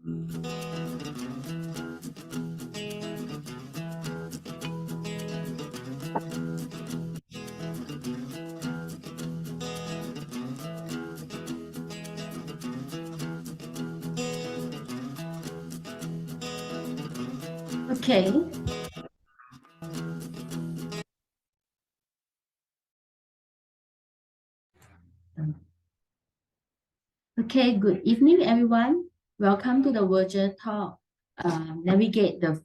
Okay. Okay, good evening, everyone. Welcome to the virtual talk, Navigate the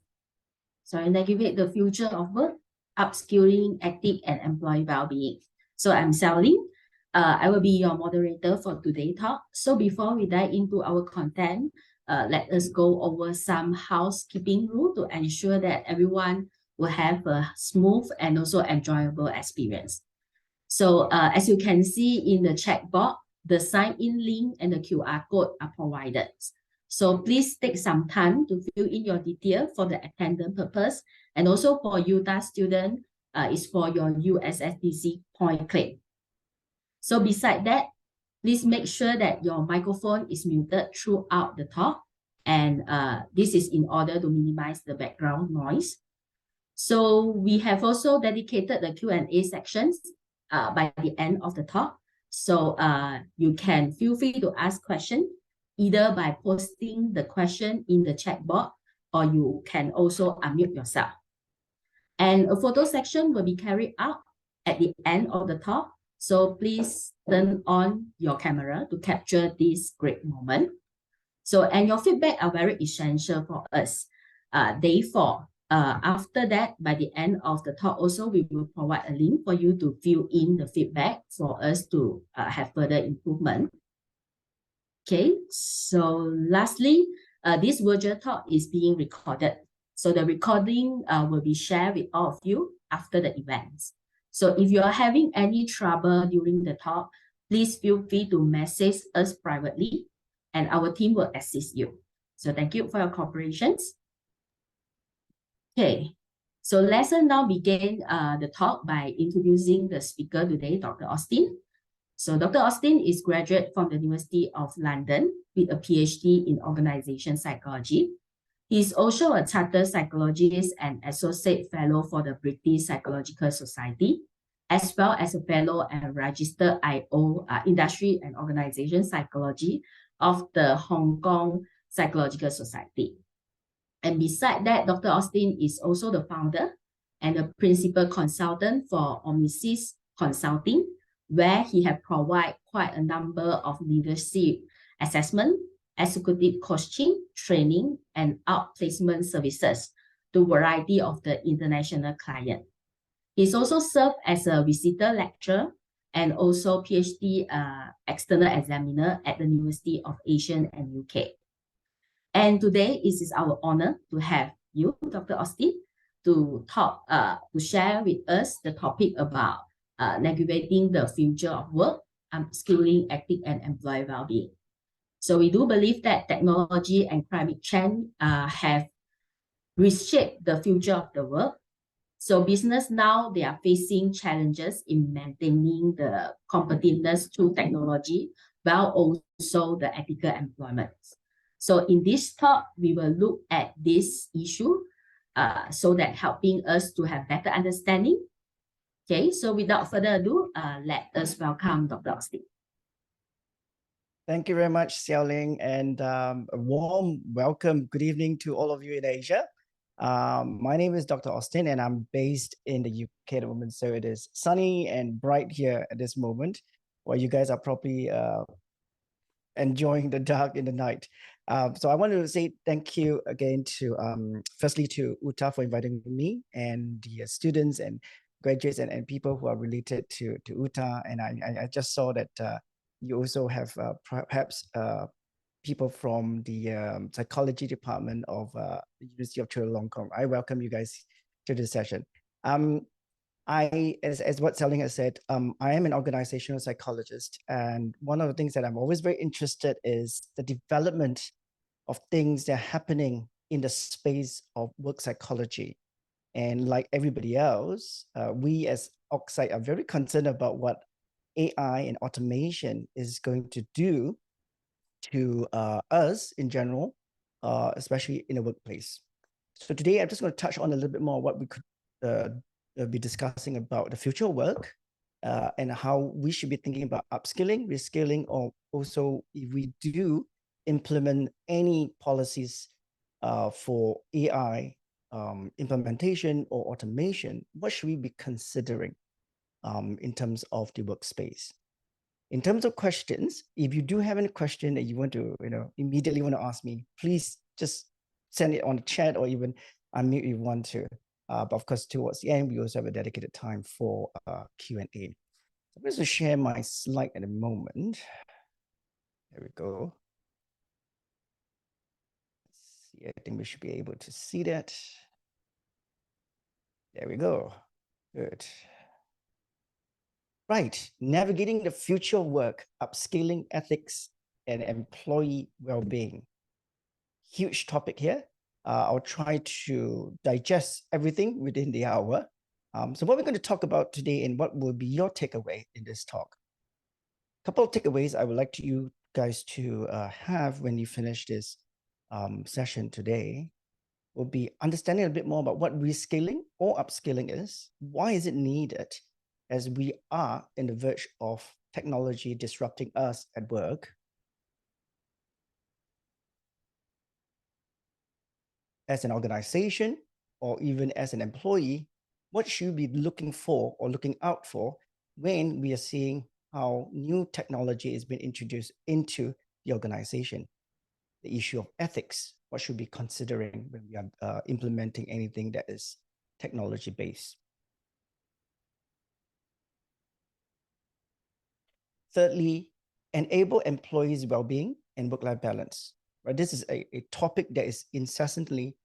Future of Work, Upskilling, Ethic, and Employee Wellbeing. So I'm Xiaoling. I will be your moderator for today's talk. So before we dive into our content, let us go over some housekeeping rule to ensure that everyone will have a smooth and also enjoyable experience. So as you can see in the chat box, the sign-in link and the QR code are provided. So please take some time to fill in your detail for the attendance purpose, and also for UTAR student, is for your USSDC point claim. So beside that, please make sure that your microphone is muted throughout the talk, and this is in order to minimize the background noise. So we have also dedicated the Q&A sections by the end of the talk. So you can feel free to ask questions either by posting the question in the chat box, or you can also unmute yourself. And a photo section will be carried out at the end of the talk. So please turn on your camera to capture this great moment. So, and your feedback are very essential for us. Therefore, after that, by the end of the talk also, we will provide a link for you to fill in the feedback for us to have further improvement. Okay, so lastly, this virtual talk is being recorded. So the recording will be shared with all of you after the events. So if you are having any trouble during the talk, please feel free to message us privately, and our team will assist you. So thank you for your cooperation. Okay, so let's now begin the talk by introducing the speaker today, Dr. Austin. So Dr. Austin is graduate from the University of London with a PhD in organization psychology. He is also a chartered psychologist and associate fellow for the British Psychological Society, as well as a fellow and registered IO, industry and organization psychology of the Hong Kong Psychological Society. And beside that, Dr. Austin is also the founder and the principal consultant for Omnisys Consulting, where he has provided quite a number of leadership assessment, executive coaching, training, and outplacement services to a variety of the international clients. He's also served as a visitor lecturer and also PhD external examiner at the University of Asia and UK. And today it is our honor to have you, Dr. Austin, to talk, to share with us the topic about navigating the future of work, upskilling, ethics, and employee well-being. So we do believe that technology and climate change have reshaped the future of the work. So business now, they are facing challenges in maintaining the competitiveness through technology, while also the ethical employment. So in this talk, we will look at this issue so that helping us to have better understanding. Okay, so without further ado, let us welcome Dr. Austin. Thank you very much, Xiaoling, and a warm welcome. Good evening to all of you in Asia. My name is Dr. Austin, and I'm based in the UK at the moment. So it is sunny and bright here at this moment, while you guys are probably enjoying the dark in the night. So I want to say thank you again to, firstly to UTAR for inviting me, and the students and graduates and people who are related to UTAR. And I just saw that you also have perhaps people from the psychology department of the University of Chulalongkorn. I welcome you guys to this session. As what Xiaoling has said, I am an organizational psychologist, and one of the things that I'm always very interested is the development of things that are happening in the space of work psychology. And like everybody else, we as Oxide are very concerned about what AI and automation is going to do to us in general, especially in the workplace. So today I'm just going to touch on a little bit more what we could be discussing about the future work and how we should be thinking about upskilling, reskilling, or also if we do implement any policies for AI implementation or automation, what should we be considering in terms of the workspace? In terms of questions, if you do have any question that you want to, immediately want to ask me, please just send it on the chat or even unmute if you want to. But of course, towards the end, we also have a dedicated time for Q&A. I'm going to share my slide at the moment. There we go. Let's see, I think we should be able to see that. There we go. Good. Right, navigating the future work, upscaling ethics and employee well-being. Huge topic here. I'll try to digest everything within the hour. So what we're going to talk about today and what will be your takeaway in this talk. A couple of takeaways I would like you guys to have when you finish this session today will be understanding a bit more about what reskilling or upskilling is. Why is it needed as we are in the verge of technology disrupting us at work? As an organization or even as an employee, what should we be looking for or looking out for when we are seeing how new technology is being introduced into the organization? The issue of ethics, what should we be considering when we are implementing anything that is technology-based? Thirdly, enable employees' well-being and work-life balance. Right? This is a topic that is incessantly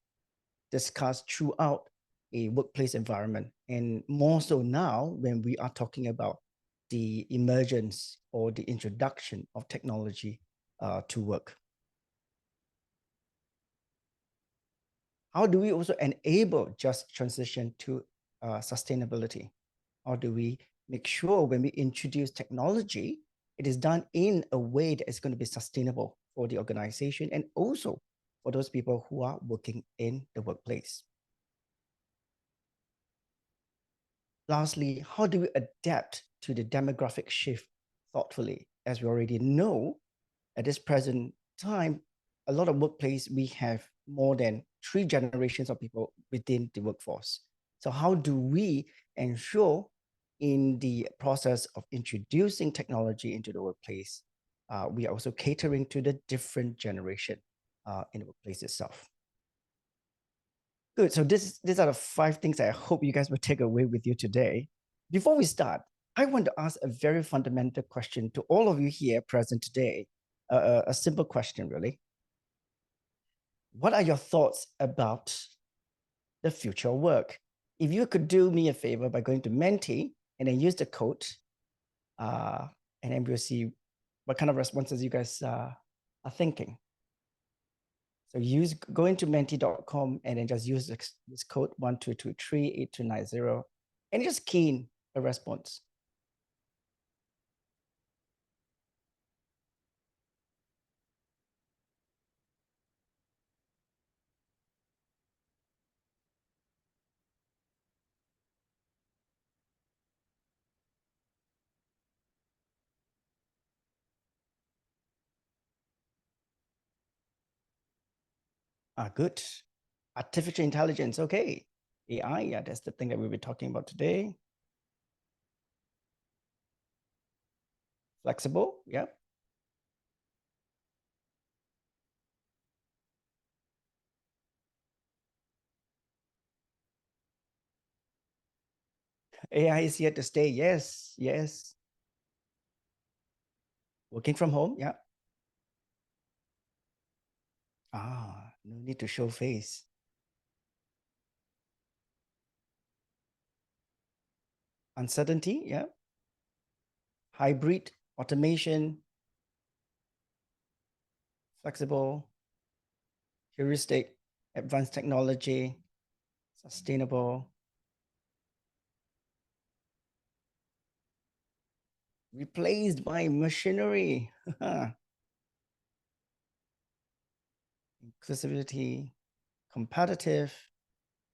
discussed throughout a workplace environment, and more so now when we are talking about the emergence or the introduction of technology to work. How do we also enable just transition to sustainability? How do we make sure when we introduce technology, it is done in a way that is going to be sustainable for the organization and also for those people who are working in the workplace? Lastly, how do we adapt to the demographic shift thoughtfully? As we already know, at this present time, a lot of workplace, we have more than 3 generations of people within the workforce. So how do we ensure in the process of introducing technology into the workplace, we are also catering to the different generation in the workplace itself? Good. So these are the 5 things I hope you guys will take away with you today. Before we start, I want to ask a very fundamental question to all of you here present today. A simple question, really. What are your thoughts about the future work? If you could do me a favor by going to Menti and then use the code, and then we'll see what kind of responses you guys are thinking. So go into menti.com and then just use this code 12238290 and just key in a response. Good. Artificial intelligence, okay. AI, yeah, that's the thing that we'll be talking about today. Flexible, yeah. AI is here to stay, yes, yes. Working from home, yeah. No need to show face. Uncertainty, yeah. Hybrid, automation, flexible, heuristic, advanced technology, sustainable. Replaced by machinery. accessibility, competitive,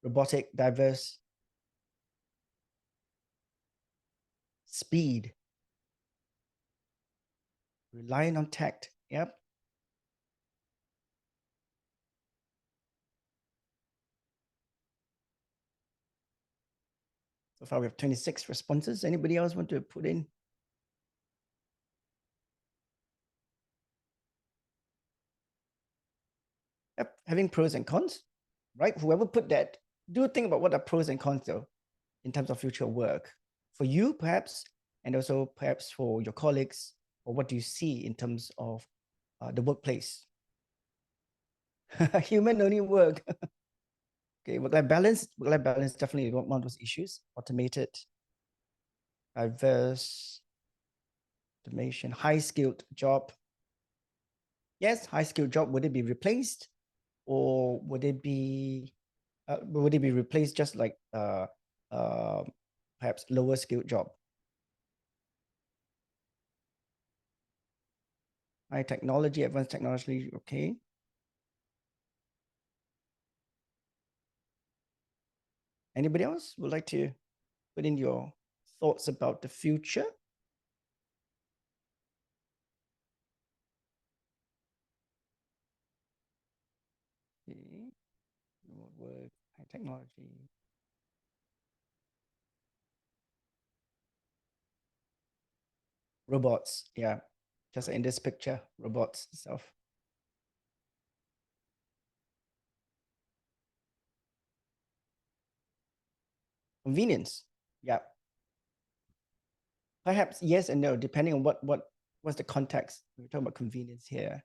robotic, diverse, speed, relying on tech. Yep. So far we have 26 responses. Anybody else want to put in? Yep, having pros and cons, right? Whoever put that, do think about what are pros and cons though, in terms of future work. For you, perhaps, and also perhaps for your colleagues, or what do you see in terms of the workplace? Human only work. Okay, work-life balance definitely one of those issues. Automated, diverse, automation, high-skilled job. Yes, high-skilled job, would it be replaced? Or would it be replaced just like perhaps lower skilled job? High technology, advanced technology, okay. Anybody else would like to put in your thoughts about the future? Okay. Remote work, high technology. Robots, yeah. Just in this picture, robots itself. Convenience, yeah. Perhaps yes and no, depending on what's the context. We're talking about convenience here.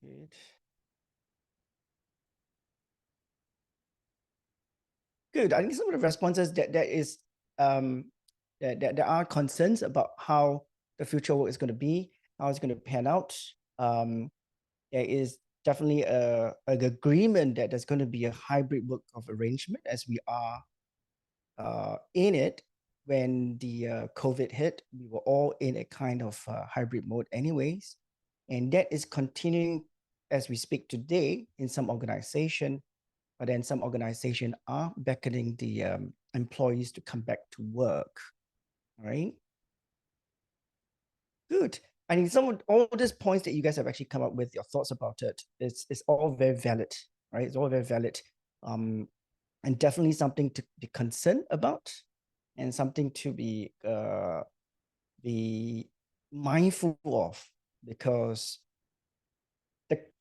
Good. Good. I think some of the responses that there are concerns about how the future work is going to be, how it's going to pan out. There is definitely an agreement that there's going to be a hybrid work of arrangement as we are in it. When the COVID hit, we were all in a kind of hybrid mode anyways. And that is continuing as we speak today in some organization, but then some organizations are beckoning the employees to come back to work, right? Good. I think some of all these points that you guys have actually come up with, your thoughts about it, it's all very valid, right? It's all very valid. And definitely something to be concerned about and something to be mindful of, because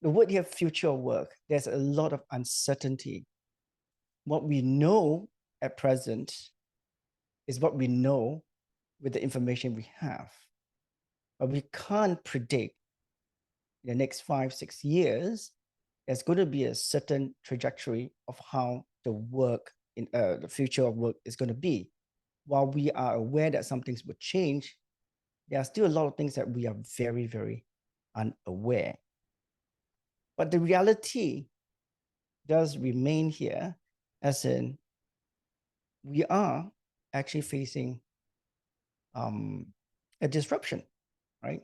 the word here, future work, there's a lot of uncertainty. What we know at present is what we know with the information we have. But we can't predict in the next 5-6 years, there's going to be a certain trajectory of how the work in the future of work is going to be. While we are aware that some things will change, there are still a lot of things that we are very, very unaware. But the reality does remain here, as in we are actually facing a disruption, right?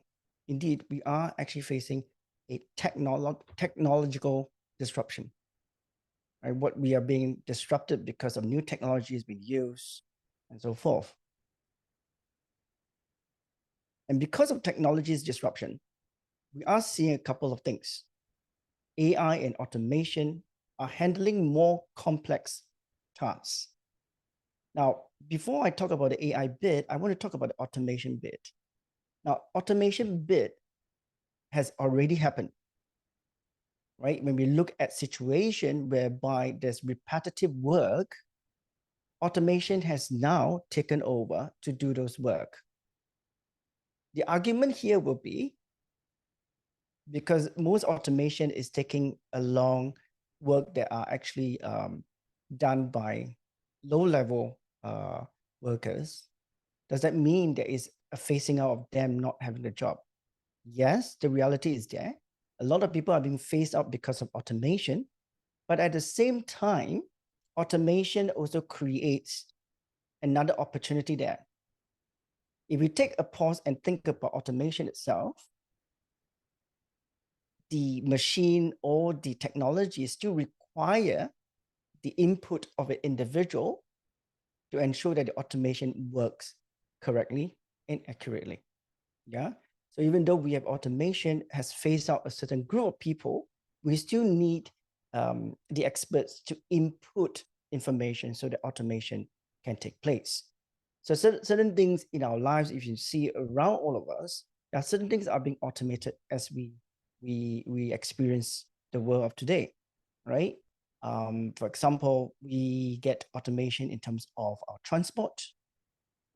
Indeed, we are actually facing a technological disruption, right? What we are being disrupted because of new technology is being used and so forth. And because of technology's disruption, we are seeing a couple of things. AI and automation are handling more complex tasks. Now, before I talk about the AI bit, I want to talk about the automation bit. Now, automation bit has already happened, right? When we look at situation whereby there's repetitive work, automation has now taken over to do those work. The argument here will be because most automation is taking along work that are actually done by low-level workers. Does that mean there is a phasing out of them not having a job? Yes, the reality is there. A lot of people are being phased out because of automation, but at the same time, automation also creates another opportunity there. If we take a pause and think about automation itself, the machine or the technology still require the input of an individual to ensure that the automation works correctly and accurately. Yeah. So even though we have automation has phased out a certain group of people, we still need the experts to input information so that automation can take place. So certain things in our lives, if you see around all of us, there are certain things that are being automated as we experience the world of today, right? For example, we get automation in terms of our transport,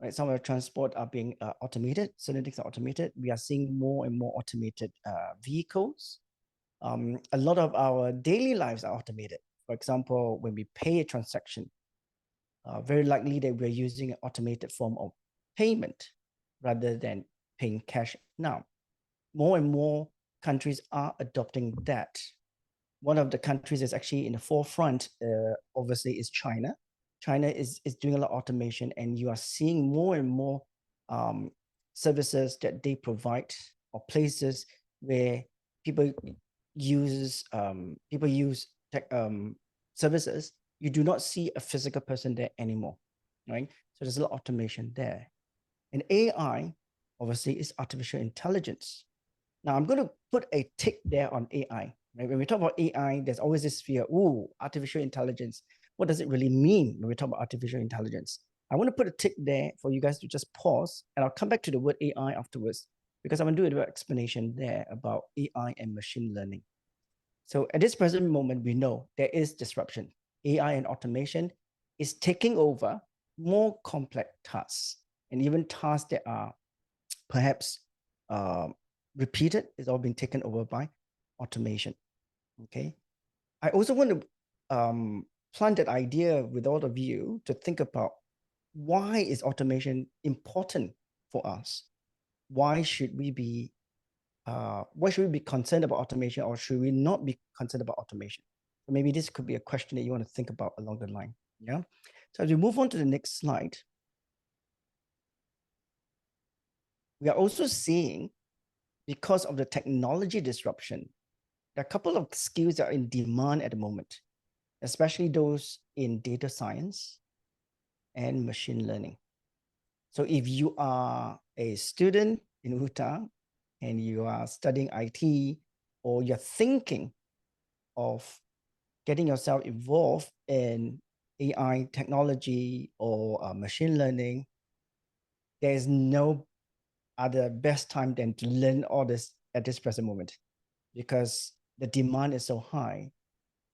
right? Some of our transport are being automated. Certain things are automated. We are seeing more and more automated vehicles. A lot of our daily lives are automated. For example, when we pay a transaction, very likely that we're using an automated form of payment rather than paying cash now. More and more countries are adopting that. One of the countries that's actually in the forefront, obviously, is China. China is doing a lot of automation, and you are seeing more and more services that they provide, or places where people use tech services. You do not see a physical person there anymore, right? So there's a lot of automation there. And AI, obviously, is artificial intelligence. Now, I'm going to put a tick there on AI. Right? When we talk about AI, there's always this fear, ooh, artificial intelligence. What does it really mean when we talk about artificial intelligence? I want to put a tick there for you guys to just pause, and I'll come back to the word AI afterwards, because I'm going to do a little explanation there about AI and machine learning. So at this present moment, we know there is disruption. AI and automation is taking over more complex tasks, and even tasks that are perhaps repeated is all being taken over by automation. Okay. I also want to plant that idea with all of you to think about, why is automation important for us? Why should we be concerned about automation, or should we not be concerned about automation? So maybe this could be a question that you want to think about along the line. Yeah. So as we move on to the next slide, we are also seeing, because of the technology disruption, there are a couple of skills that are in demand at the moment, especially those in data science and machine learning. So if you are a student in UTAR and you are studying IT, or you're thinking of getting yourself involved in AI technology or machine learning, there's no other best time than to learn all this at this present moment, because the demand is so high.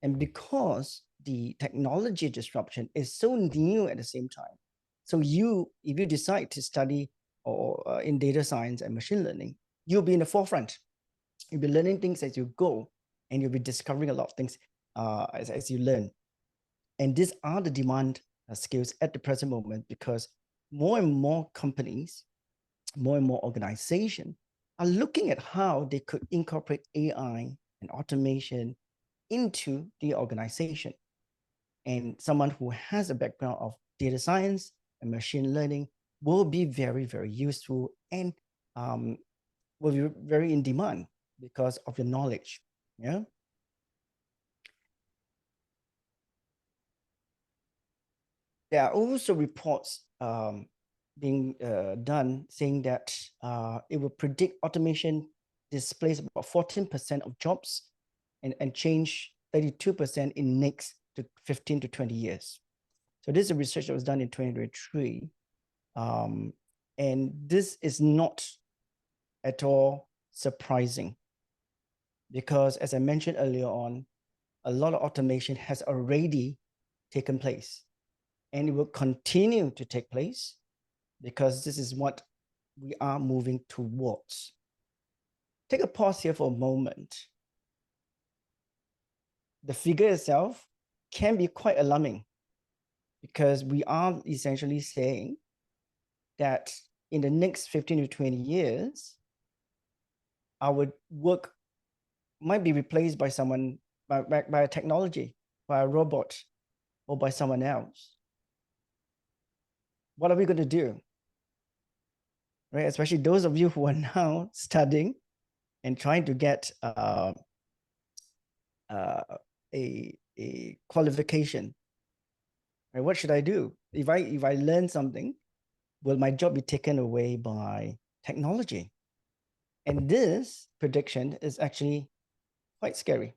And because the technology disruption is so new at the same time. So if you decide to study or in data science and machine learning, you'll be in the forefront. You'll be learning things as you go, and you'll be discovering a lot of things as you learn. And these are the demand skills at the present moment, because more and more companies, more and more organizations are looking at how they could incorporate AI and automation into the organization. And someone who has a background of data science and machine learning will be very, very useful, and will be very in demand because of your knowledge. Yeah. There are also reports being done saying that it will predict automation displace about 14% of jobs and change 32% in next to 15 to 20 years. So this is a research that was done in 2023. And this is not at all surprising, because as I mentioned earlier on, a lot of automation has already taken place, and it will continue to take place, because this is what we are moving towards. Take a pause here for a moment. The figure itself can be quite alarming, because we are essentially saying that in the next 15 to 20 years, our work might be replaced by someone, by a technology, by a robot, or by someone else. What are we going to do? right? Especially those of you who are now studying and trying to get a qualification, right? What should I do? If I learn something, will my job be taken away by technology? And this prediction is actually quite scary.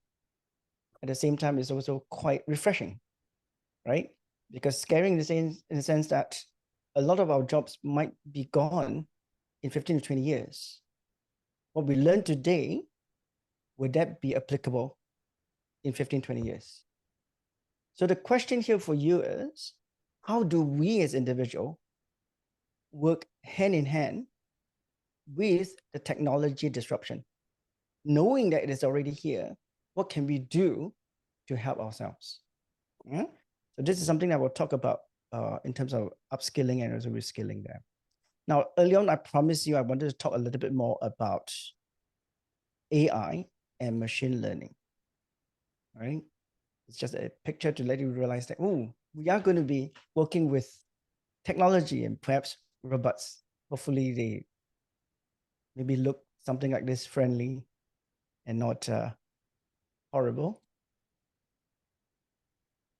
At the same time, it's also quite refreshing, right? Because scary in the sense that a lot of our jobs might be gone in 15 to 20 years. What we learn today, would that be applicable in 15, 20 years? So the question here for you is, how do we as individuals work hand in hand with the technology disruption? Knowing that it is already here, what can we do to help ourselves? Yeah? So this is something that we'll talk about in terms of upskilling and also reskilling there. Now, early on, I promised you I wanted to talk a little bit more about AI and machine learning, right? It's just a picture to let you realize that, oh, we are going to be working with technology and perhaps robots. Hopefully they maybe look something like this, friendly and not horrible.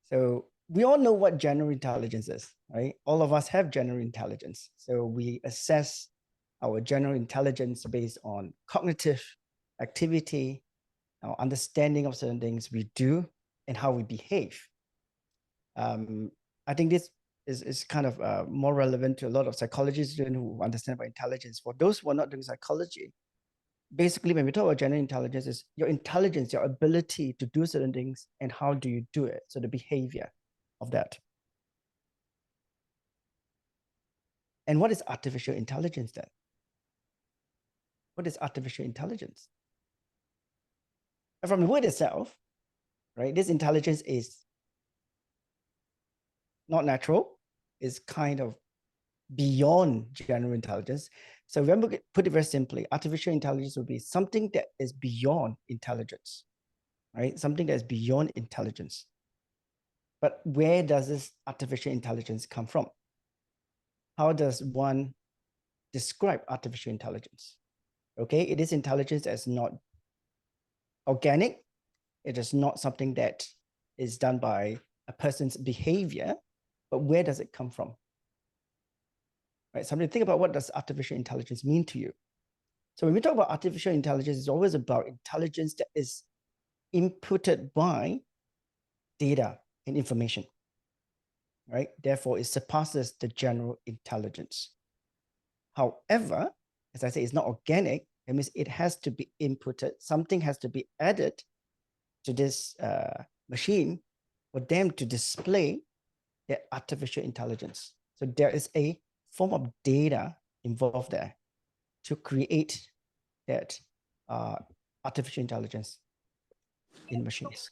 So we all know what general intelligence is, right? All of us have general intelligence. So we assess our general intelligence based on cognitive activity, our understanding of certain things we do, and how we behave. I think this is kind of more relevant to a lot of psychology students who understand about intelligence. For those who are not doing psychology, basically when we talk about general intelligence, is your intelligence, your ability to do certain things, and how do you do it? So the behavior of that. And what is artificial intelligence then? What is artificial intelligence? And from the word itself, right, this intelligence is not natural, is kind of beyond general intelligence. So when we put it very simply, artificial intelligence would be something that is beyond intelligence, right? Something that is beyond intelligence. But where does this artificial intelligence come from? How does one describe artificial intelligence? Okay, it is intelligence that's not organic. It is not something that is done by a person's behavior, but where does it come from? Right, something to think about, what does artificial intelligence mean to you? So when we talk about artificial intelligence, it's always about intelligence that is inputted by data and information, right? Therefore, it surpasses the general intelligence. However, as I say, it's not organic. It means it has to be inputted. Something has to be added to this machine for them to display their artificial intelligence. So there is a form of data involved there to create that artificial intelligence in machines.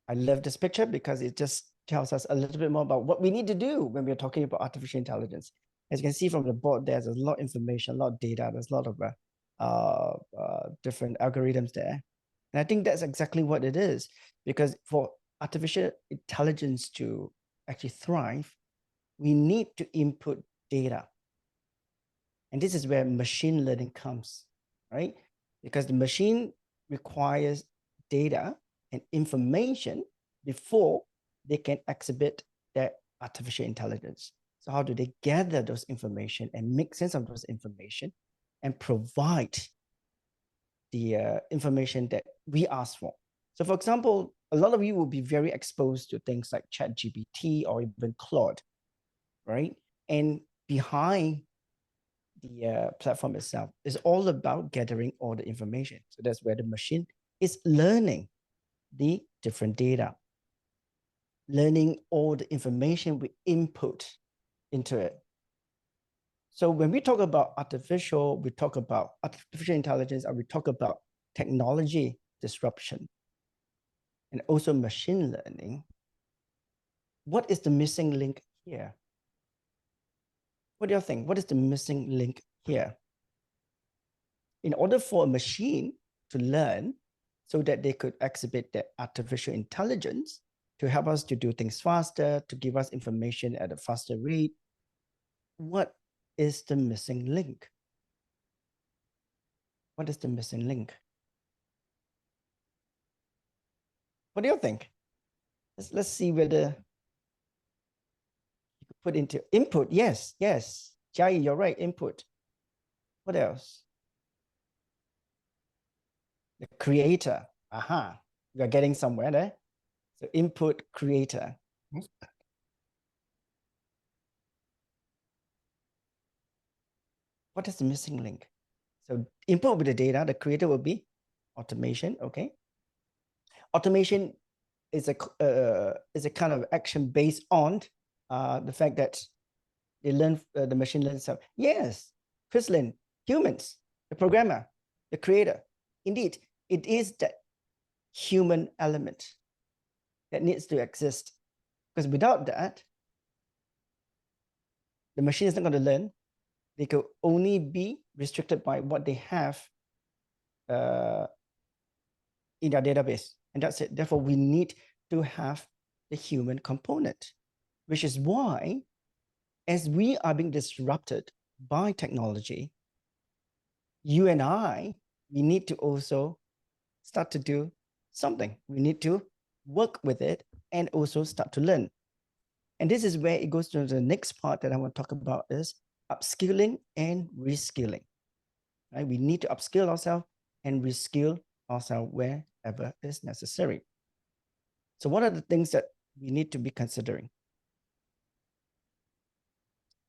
I love this picture because it just tells us a little bit more about what we need to do when we're talking about artificial intelligence. As you can see from the board, there's a lot of information, a lot of data, there's a lot of different algorithms there. And I think that's exactly what it is, because for artificial intelligence to actually thrive, we need to input data. And this is where machine learning comes, right? Because the machine requires data and information before they can exhibit their artificial intelligence. So how do they gather those information and make sense of those information and provide the information that we ask for? So for example, a lot of you will be very exposed to things like ChatGPT or even Claude, right? And behind the platform itself is all about gathering all the information. So that's where the machine is learning the different data, learning all the information we input into it. So when we talk about artificial, we talk about artificial intelligence, and we talk about technology disruption and also machine learning. What is the missing link here? What do you think? What is the missing link here? In order for a machine to learn so that they could exhibit their artificial intelligence, to help us to do things faster, to give us information at a faster rate. What is the missing link? What is the missing link? What do you think? Let's see whether you could put into input. Yes, yes. Jai, you're right, input. What else? The creator. Aha, we are getting somewhere there. So input creator. What is the missing link? So input will be the data, the creator will be automation, okay? Automation is a kind of action based on the fact that they learn, the machine learns itself. Yes, Chrislyn, humans, the programmer, the creator. Indeed, it is that human element that needs to exist. Because without that, the machine is not going to learn. They could only be restricted by what they have in their database. And that's it. Therefore, we need to have the human component, which is why, as we are being disrupted by technology, you and I, we need to also start to do something. We need to work with it and also start to learn. And this is where it goes to the next part that I want to talk about is upskilling and reskilling. Right? We need to upskill ourselves and reskill ourselves wherever is necessary. So what are the things that we need to be considering?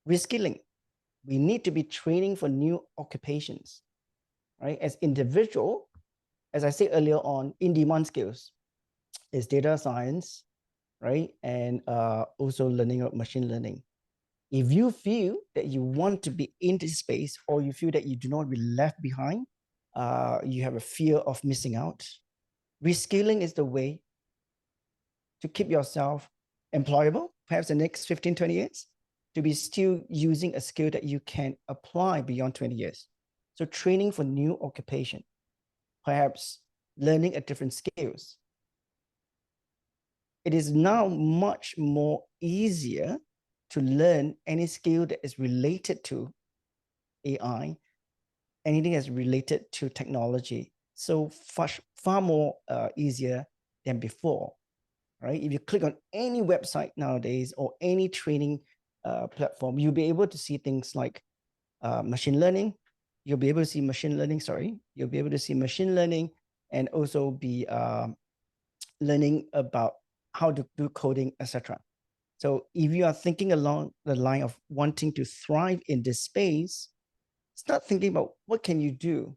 Reskilling. We need to be training for new occupations, right? As individual, as I said earlier on, in-demand skills is data science, right? And also learning of machine learning. If you feel that you want to be in this space or you feel that you do not be left behind, you have a fear of missing out, reskilling is the way to keep yourself employable, perhaps the next 15, 20 years, to be still using a skill that you can apply beyond 20 years. So training for new occupation, perhaps learning a different skills. It is now much more easier to learn any skill that is related to AI, anything that's related to technology. So far more easier than before, right? If you click on any website nowadays or any training platform, you'll be able to see things like machine learning. You'll be able to see machine learning, You'll be able to see machine learning and also be learning about how to do coding, etc. So if you are thinking along the line of wanting to thrive in this space, start thinking about what can you do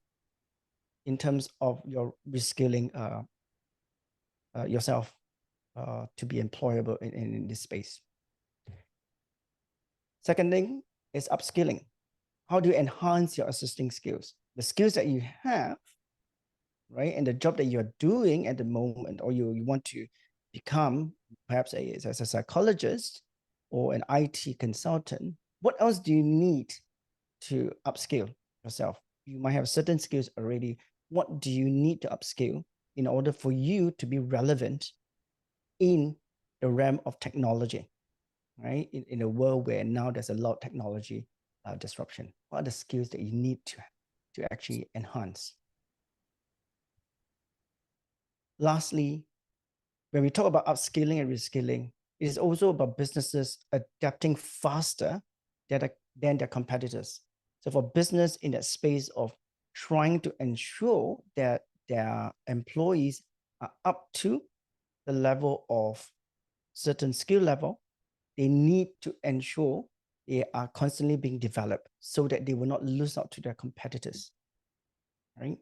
in terms of your reskilling yourself to be employable in this space. Second thing is upskilling. How do you enhance your existing skills? The skills that you have, right? And the job that you're doing at the moment, or you want to become perhaps as a psychologist or an IT consultant, what else do you need to upskill yourself? You might have certain skills already. What do you need to upskill in order for you to be relevant in the realm of technology, right? In a world where now there's a lot of technology disruption. What are the skills that you need to actually enhance? Lastly, when we talk about upskilling and reskilling, it is also about businesses adapting faster than their competitors. So for business in that space of trying to ensure that their employees are up to the level of certain skill level, they need to ensure they are constantly being developed so that they will not lose out to their competitors, right?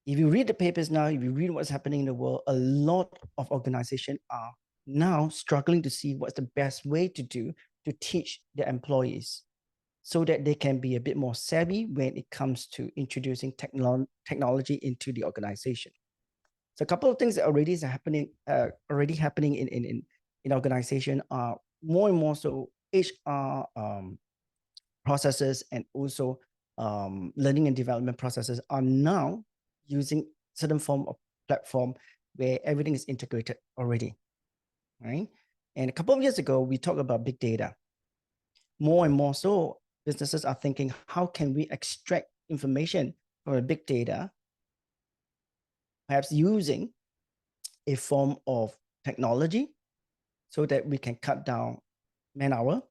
If you read the papers now, if you read what's happening in the world, a lot of organizations are now struggling to see what's the best way to do to teach their employees so that they can be a bit more savvy when it comes to introducing technology into the organization. So a couple of things that already happening in organization are more and more so HR processes and also learning and development processes are now using certain form of platform where everything is integrated already. right? And a couple of years ago, we talked about big data. More and more so, businesses are thinking, how can we extract information from the big data, perhaps using a form of technology so that we can cut down man hour,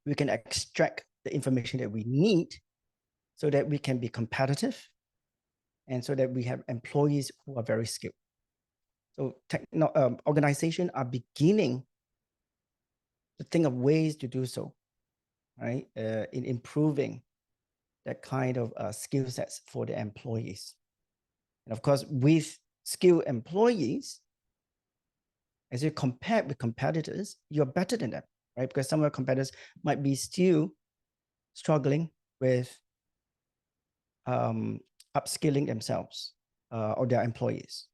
we can extract the information that we need so that we can be competitive and so that we have employees who are very skilled. So organizations are beginning to think of ways to do so, right? In improving that kind of skill sets for the employees. And of course, with skilled employees, as you compare with competitors, you're better than them, right? Because some of our competitors might be still struggling with upskilling themselves or their employees.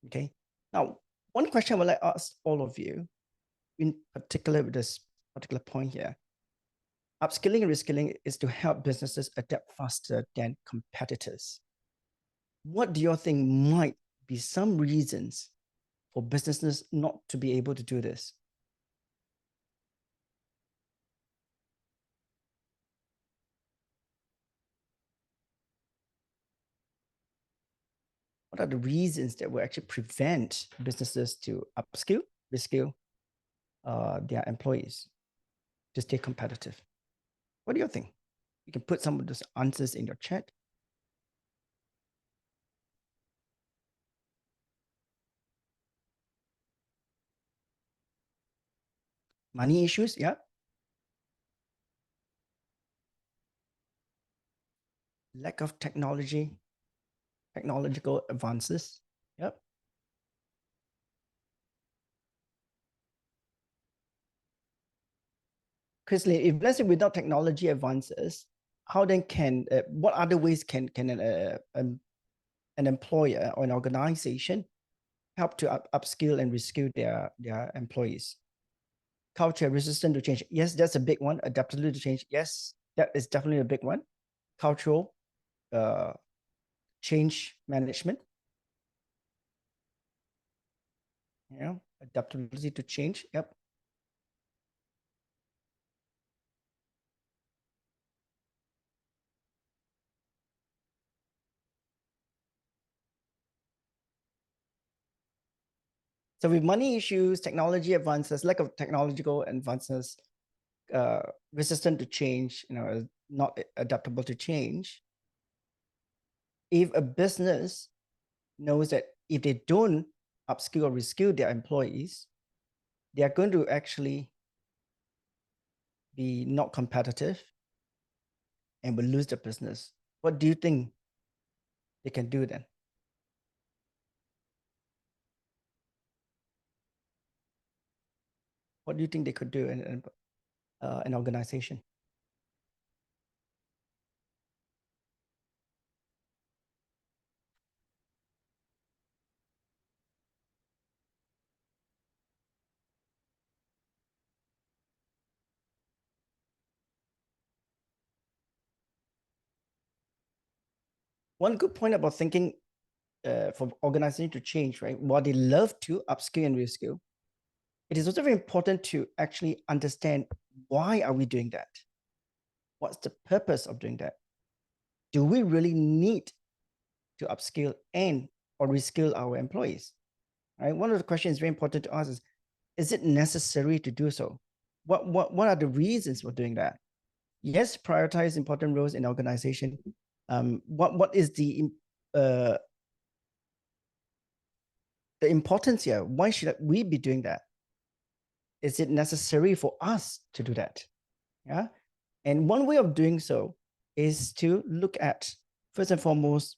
Okay. Now, one question I would like to ask all of you, in particular with this particular point here, upskilling and reskilling is to help businesses adapt faster than competitors. What do you think might be some reasons for businesses not to be able to do this? What are the reasons that will actually prevent businesses to upskill, reskill their employees to stay competitive? What do you think? You can put some of those answers in your chat. Money issues, yeah. Lack of technological advances, yep. Chrisley, if let's say without technology advances, how then can, what other ways can an employer or an organization help to upskill and reskill their employees? Culture resistant to change. Yes, that's a big one. Adaptability to change. Yes, that is definitely a big one. Cultural change management. Yeah, adaptability to change. Yep. So with money issues, technology advances, lack of technological advances, resistant to change, not adaptable to change. If a business knows that if they don't upskill or reskill their employees, they are going to actually be not competitive and will lose the business. What do you think they can do then? What do you think they could do in an organization? One good point about thinking for organization to change, right? While they love to upskill and reskill, it is also very important to actually understand, why are we doing that? What's the purpose of doing that? Do we really need to upskill and or reskill our employees? Right? One of the questions very important to us is it necessary to do so? What are the reasons for doing that? Yes, prioritize important roles in organization. What is the importance here? Why should we be doing that? Is it necessary for us to do that? Yeah. And one way of doing so is to look at, first and foremost,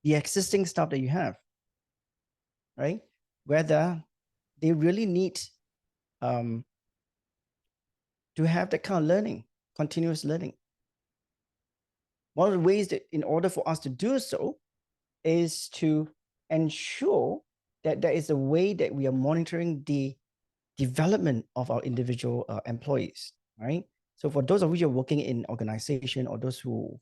the existing stuff that you have, right? Whether they really need to have that kind of learning, continuous learning. One of the ways that in order for us to do so is to ensure that there is a way that we are monitoring the development of our individual employees, right? So for those of you who are working in organization, or those who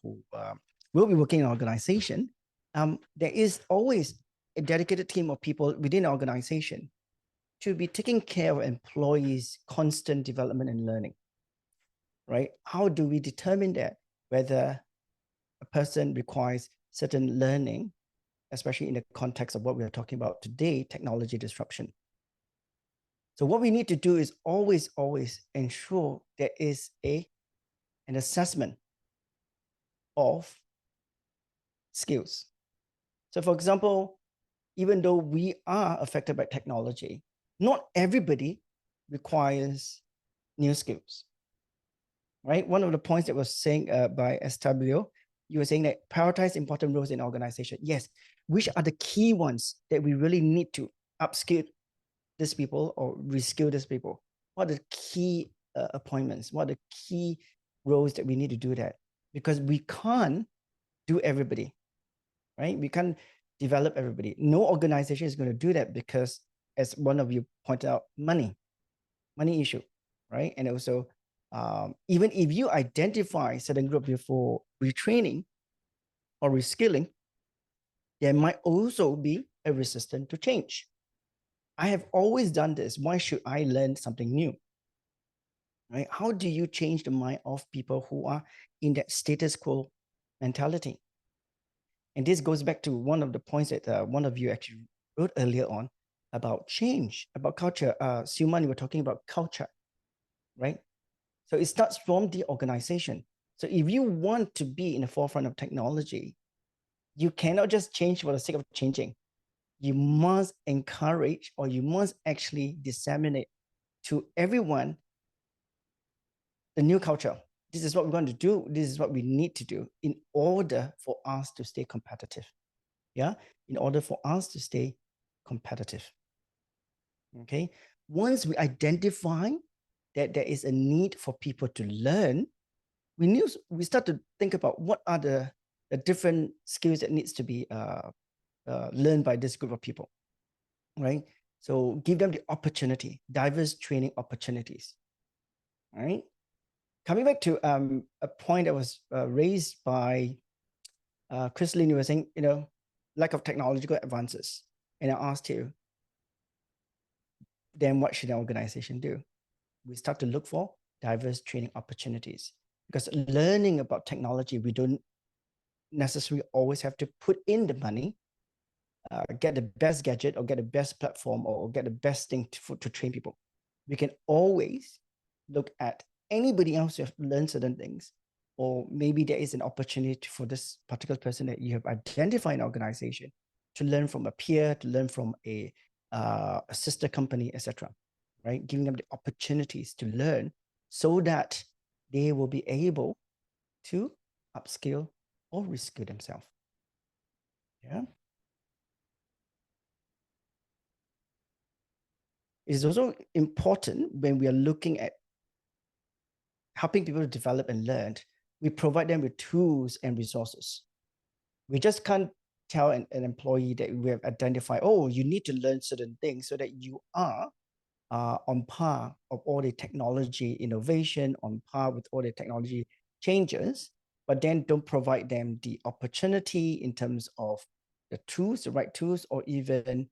will be working in organization, there is always a dedicated team of people within the organization to be taking care of employees' constant development and learning, right? How do we determine that, whether a person requires certain learning, especially in the context of what we are talking about today, technology disruption? So what we need to do is always ensure there is an assessment of skills. So for example, even though we are affected by technology, not everybody requires new skills, right? One of the points that was saying by SW, you were saying that prioritize important roles in organization. Yes, which are the key ones that we really need to upskill these people or reskill these people? What are the key appointments? What are the key roles that we need to do that? Because we can't do everybody, right? We can't develop everybody. No organization is going to do that because, as one of you pointed out, money issue, right? And also, even if you identify certain group for retraining or reskilling, there might also be a resistance to change. I have always done this. Why should I learn something new? Right? How do you change the mind of people who are in that status quo mentality? And this goes back to one of the points that one of you actually wrote earlier on about change, about culture. Siuman, you were talking about culture, right? So it starts from the organization. So if you want to be in the forefront of technology, you cannot just change for the sake of changing. You must encourage, or you must actually disseminate to everyone the new culture. This is what we're going to do. This is what we need to do in order for us to stay competitive. Yeah, in order for us to stay competitive. Okay, once we identify that there is a need for people to learn, we start to think about what are the different skills that needs to be learned by this group of people, right? So give them the opportunity, diverse training opportunities, right? Coming back to a point that was raised by Chris Lin, you were saying, lack of technological advances. And I asked you, then what should an organization do? We start to look for diverse training opportunities, because learning about technology, we don't necessarily always have to put in the money, get the best gadget or get the best platform or get the best thing to train people. We can always look at anybody else who have learned certain things, or maybe there is an opportunity for this particular person that you have identified in an organization to learn from a peer, to learn from a sister company, etc. Right? Giving them the opportunities to learn so that they will be able to upskill or reskill themselves. Yeah. It is also important when we are looking at helping people to develop and learn, we provide them with tools and resources. We just can't tell an employee that we have identified, oh, you need to learn certain things so that you are on par of all the technology innovation, on par with all the technology changes, but then don't provide them the opportunity in terms of the tools, the right tools, or even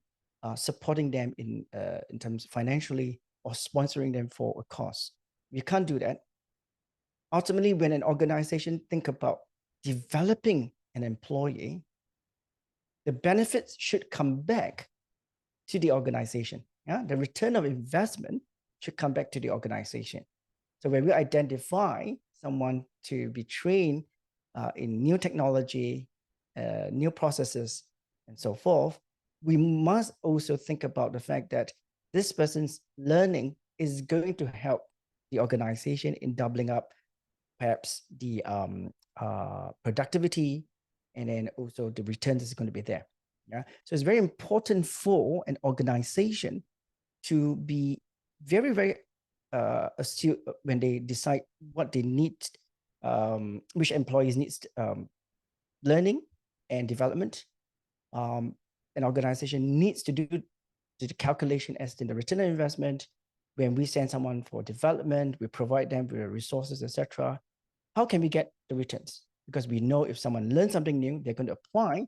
supporting them in terms financially or sponsoring them for a course. We can't do that. Ultimately, when an organization think about developing an employee, the benefits should come back to the organization. Yeah, the return of investment should come back to the organization. So when we identify someone to be trained in new technology, new processes, and so forth, we must also think about the fact that this person's learning is going to help the organization in doubling up perhaps the productivity, and then also the returns is going to be there. Yeah, so it's very important for an organization to be very, very astute when they decide what they need, which employees needs learning and development. An organization needs to do the calculation as in the return on investment. When we send someone for development, we provide them with resources, etc. How can we get the returns? Because we know if someone learns something new, they're going to apply.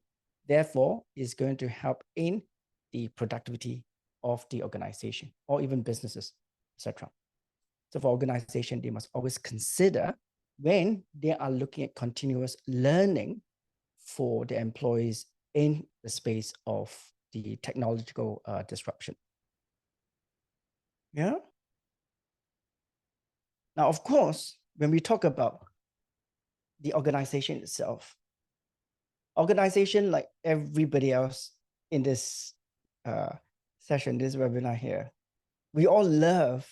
Therefore, it's going to help in the productivity of the organization or even businesses, etc. So for organization, they must always consider when they are looking at continuous learning for the employees in the space of the technological disruption. Yeah. Now, of course, when we talk about the organization itself, organization, like everybody else in this session, this webinar here, we all love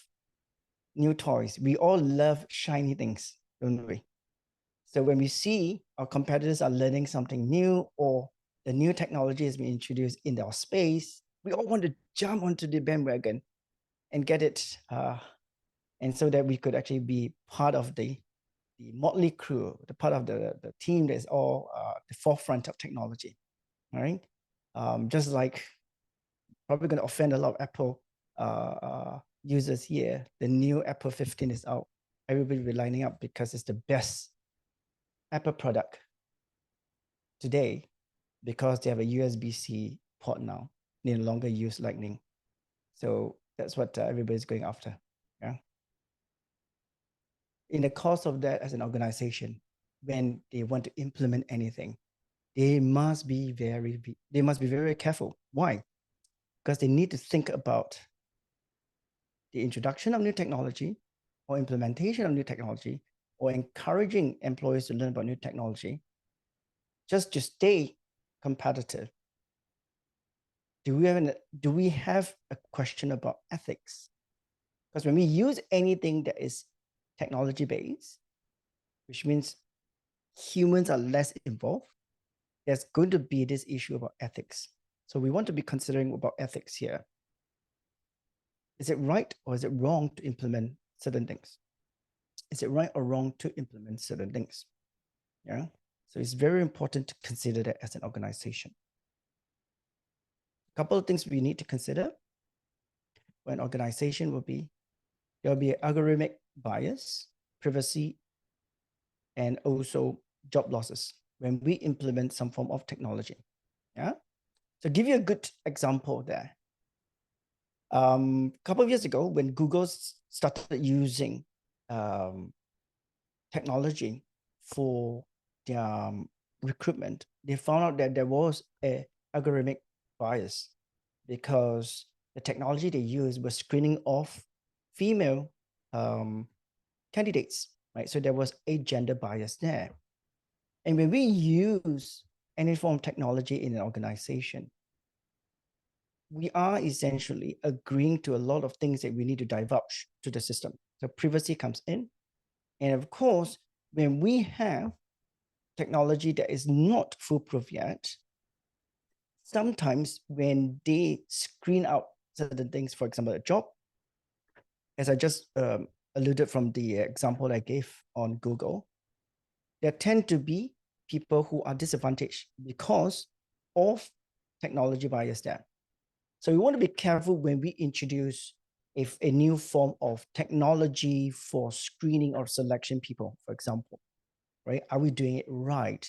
new toys. We all love shiny things, don't we? So when we see our competitors are learning something new or the new technology has been introduced in our space, we all want to jump onto the bandwagon and get it, and so that we could actually be part of the motley crew, the part of the team that is all the forefront of technology, all right? Just like, probably going to offend a lot of Apple users here, the new Apple 15 is out. Everybody will be lining up because it's the best Apple product today because they have a USB-C port now. They no longer use Lightning. So that's what everybody's going after. Yeah. In the course of that, as an organization, when they want to implement anything, they must be very careful. Why? Because they need to think about the introduction of new technology or implementation of new technology or encouraging employees to learn about new technology just to stay competitive. Do we have a question about ethics? Because when we use anything that is technology-based, which means humans are less involved, there's going to be this issue about ethics. So we want to be considering about ethics here. Is it right or is it wrong to implement certain things? Is it right or wrong to implement certain things? Yeah. So it's very important to consider that as an organization. A couple of things we need to consider when organization will be, there'll be algorithmic bias, privacy, and also job losses when we implement some form of technology. Yeah. So give you a good example there. A couple of years ago, when Google started using technology for their recruitment, they found out that there was a algorithmic bias because the technology they used was screening off female candidates, right? So there was a gender bias there. And when we use any form of technology in an organization, we are essentially agreeing to a lot of things that we need to divulge to the system. So privacy comes in. And of course, when we have technology that is not foolproof yet, sometimes when they screen out certain things, for example, a job, as I just alluded from the example I gave on Google, there tend to be people who are disadvantaged because of technology bias there. So we want to be careful when we introduce a new form of technology for screening or selection people, for example, right? Are we doing it right?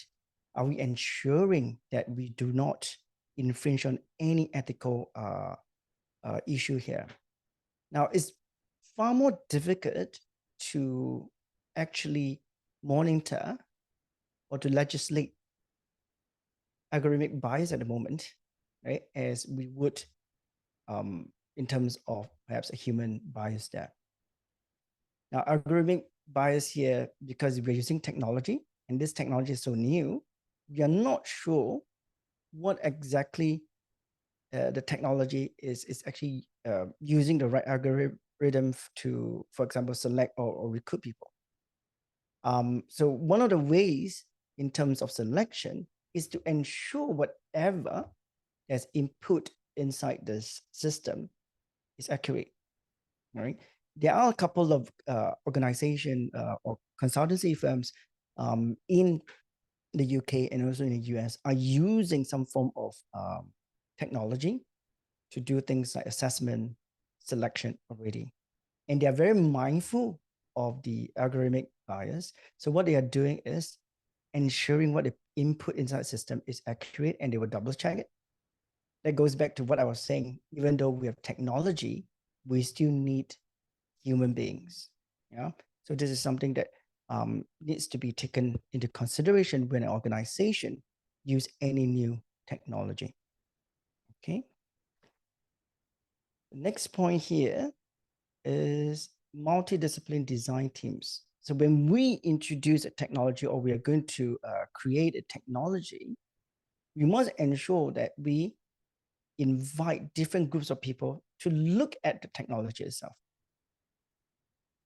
Are we ensuring that we do not infringe on any ethical issue here? Now, it's far more difficult to actually monitor or to legislate algorithmic bias at the moment, right? As we would in terms of perhaps a human bias there. Now, algorithmic bias here, because we're using technology and this technology is so new, we are not sure what exactly the technology is actually using the right algorithm to, for example, select or recruit people. So one of the ways in terms of selection is to ensure whatever that's input inside this system is accurate, right? There are a couple of organization or consultancy firms in the UK and also in the US are using some form of technology to do things like assessment, selection already. And they are very mindful of the algorithmic bias. So what they are doing is ensuring what they input inside the system is accurate, and they will double check it. that goes back to what I was saying. Even though we have technology, we still need human beings. Yeah. So this is something that needs to be taken into consideration when an organization use any new technology. Okay. The next point here is multidisciplinary design teams. So when we introduce a technology or we are going to create a technology, we must ensure that we invite different groups of people to look at the technology itself.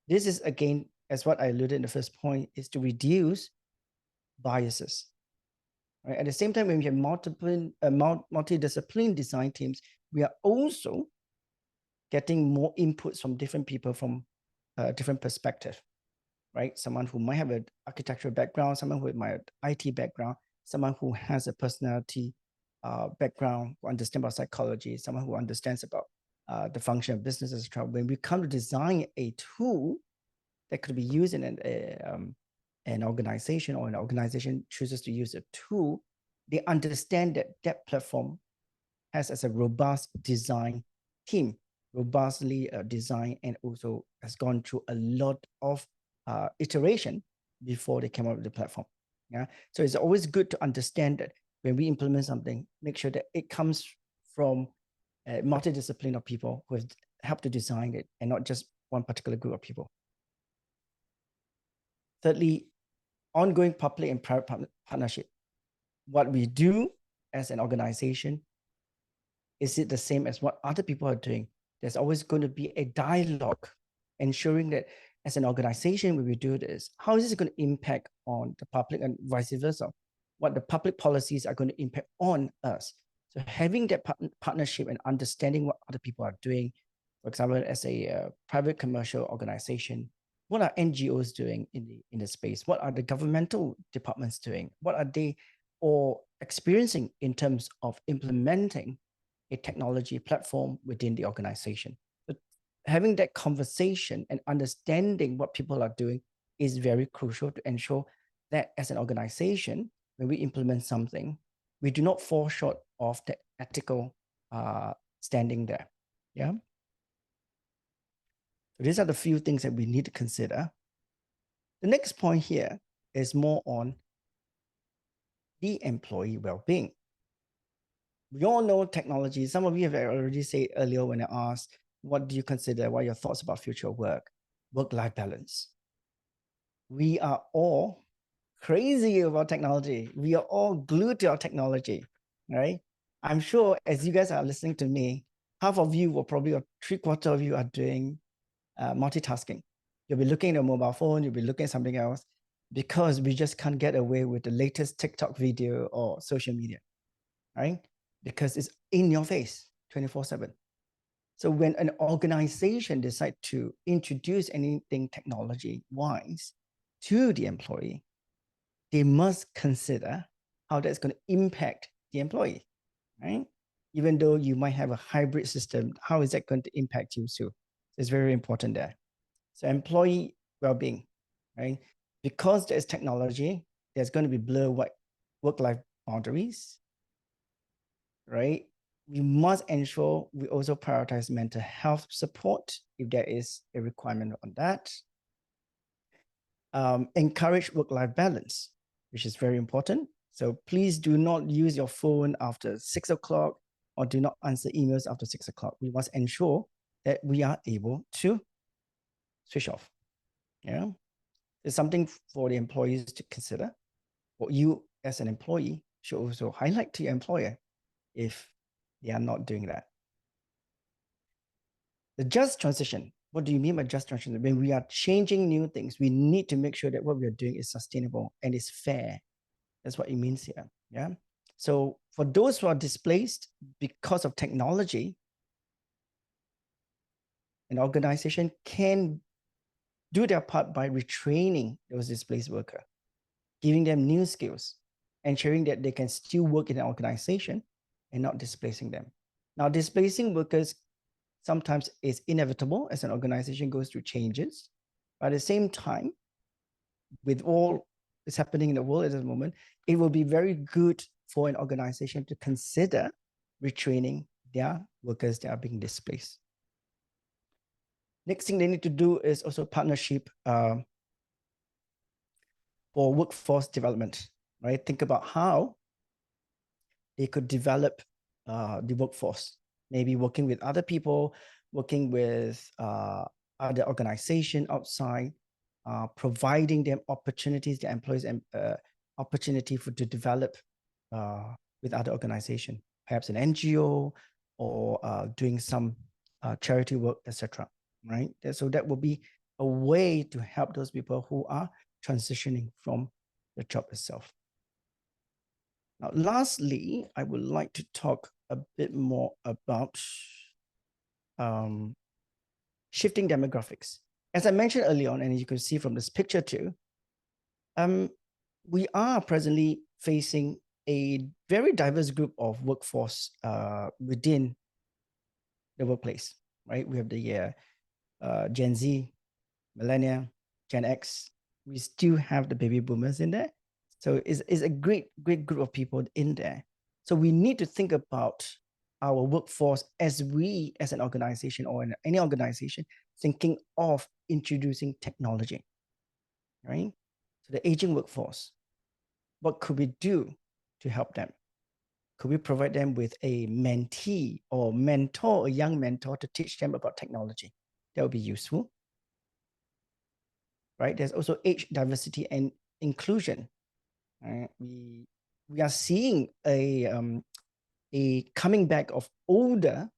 This is, again, as what I alluded in the first point, is to reduce biases. Right? At the same time, when we have multidisciplinary design teams, we are also getting more inputs from different people from different perspective, right? Someone who might have an architectural background, someone who might have IT background, someone who has a personality background, who understands about psychology, someone who understands about the function of business, etc. When we come to design a tool that could be used in an organization, or an organization chooses to use a tool, they understand that that platform has as a robust design team, robustly designed, and also has gone through a lot of iteration before they came up with the platform. Yeah, so it's always good to understand that when we implement something, make sure that it comes from a multidiscipline of people who have helped to design it, and not just one particular group of people. Thirdly, ongoing public and private partnership. What we do as an organization, is it the same as what other people are doing? There's always going to be a dialogue, ensuring that as an organization, when we do this, how is this going to impact on the public, and vice versa? What the public policies are going to impact on us. So having that partnership and understanding what other people are doing, for example, as a private commercial organization, what are NGOs doing in the space? What are the governmental departments doing? What are they all experiencing in terms of implementing a technology platform within the organization? But having that conversation and understanding what people are doing is very crucial to ensure that as an organization, when we implement something, we do not fall short of the ethical standing there. Yeah. So these are the few things that we need to consider. The next point here is more on the employee well-being. We all know technology. Some of you have already said earlier when I asked, what do you consider, what are your thoughts about future work? Work-life balance. We are all crazy about technology. We are all glued to our technology, right? I'm sure as you guys are listening to me, half of you, or probably 3/4 of you, are doing multitasking. You'll be looking at your mobile phone, you'll be looking at something else, because we just can't get away with the latest TikTok video or social media, right? Because it's in your face 24/7. So when an organization decides to introduce anything technology-wise to the employee, they must consider how that's going to impact the employee, right? Even though you might have a hybrid system, how is that going to impact you too? It's very important there. So employee well-being, right? Because there's technology, there's going to be blurred work-life boundaries, right? We must ensure we also prioritize mental health support if there is a requirement on that. Encourage work-life balance, which is very important. So please do not use your phone after 6 o'clock, or do not answer emails after 6 o'clock. We must ensure that we are able to switch off. Yeah, it's something for the employees to consider. What you as an employee should also highlight to your employer if they are not doing that. The just transition. What do you mean by just transition? When we are changing new things, we need to make sure that what we are doing is sustainable and is fair. That's what it means here. Yeah. So for those who are displaced because of technology, an organization can do their part by retraining those displaced workers, giving them new skills, ensuring that they can still work in an organization and not displacing them. Now, displacing workers sometimes is inevitable as an organization goes through changes. But at the same time, with all that's happening in the world at the moment, it will be very good for an organization to consider retraining their workers that are being displaced. Next thing they need to do is also partnership for workforce development, right? Think about how they could develop the workforce, maybe working with other people, working with other organizations outside, providing them opportunities, the employees and opportunity to develop with other organizations, perhaps an NGO or doing some charity work, etc. Right? So that will be a way to help those people who are transitioning from the job itself. Now, lastly, I would like to talk a bit more about shifting demographics. As I mentioned early on, and you can see from this picture too, we are presently facing a very diverse group of workforce within the workplace, right? We have the Gen Z, Millennial, Gen X. We still have the baby boomers in there. So it's a great group of people in there. So we need to think about our workforce as we, as an organization or in any organization, thinking of introducing technology, right? So the aging workforce, what could we do to help them? Could we provide them with a mentee or mentor, a young mentor to teach them about technology? That would be useful, right? There's also age diversity and inclusion. We are seeing a coming back of older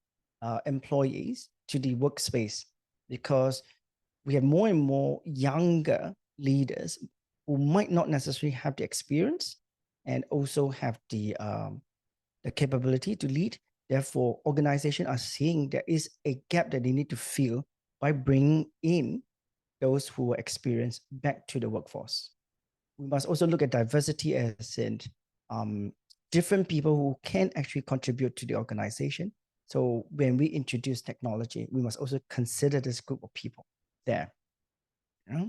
employees to the workspace because we have more and more younger leaders who might not necessarily have the experience and also have the capability to lead. Therefore, organizations are seeing there is a gap that they need to fill by bringing in those who are experienced back to the workforce. We must also look at diversity as in different people who can actually contribute to the organization. So when we introduce technology, we must also consider this group of people there. Yeah?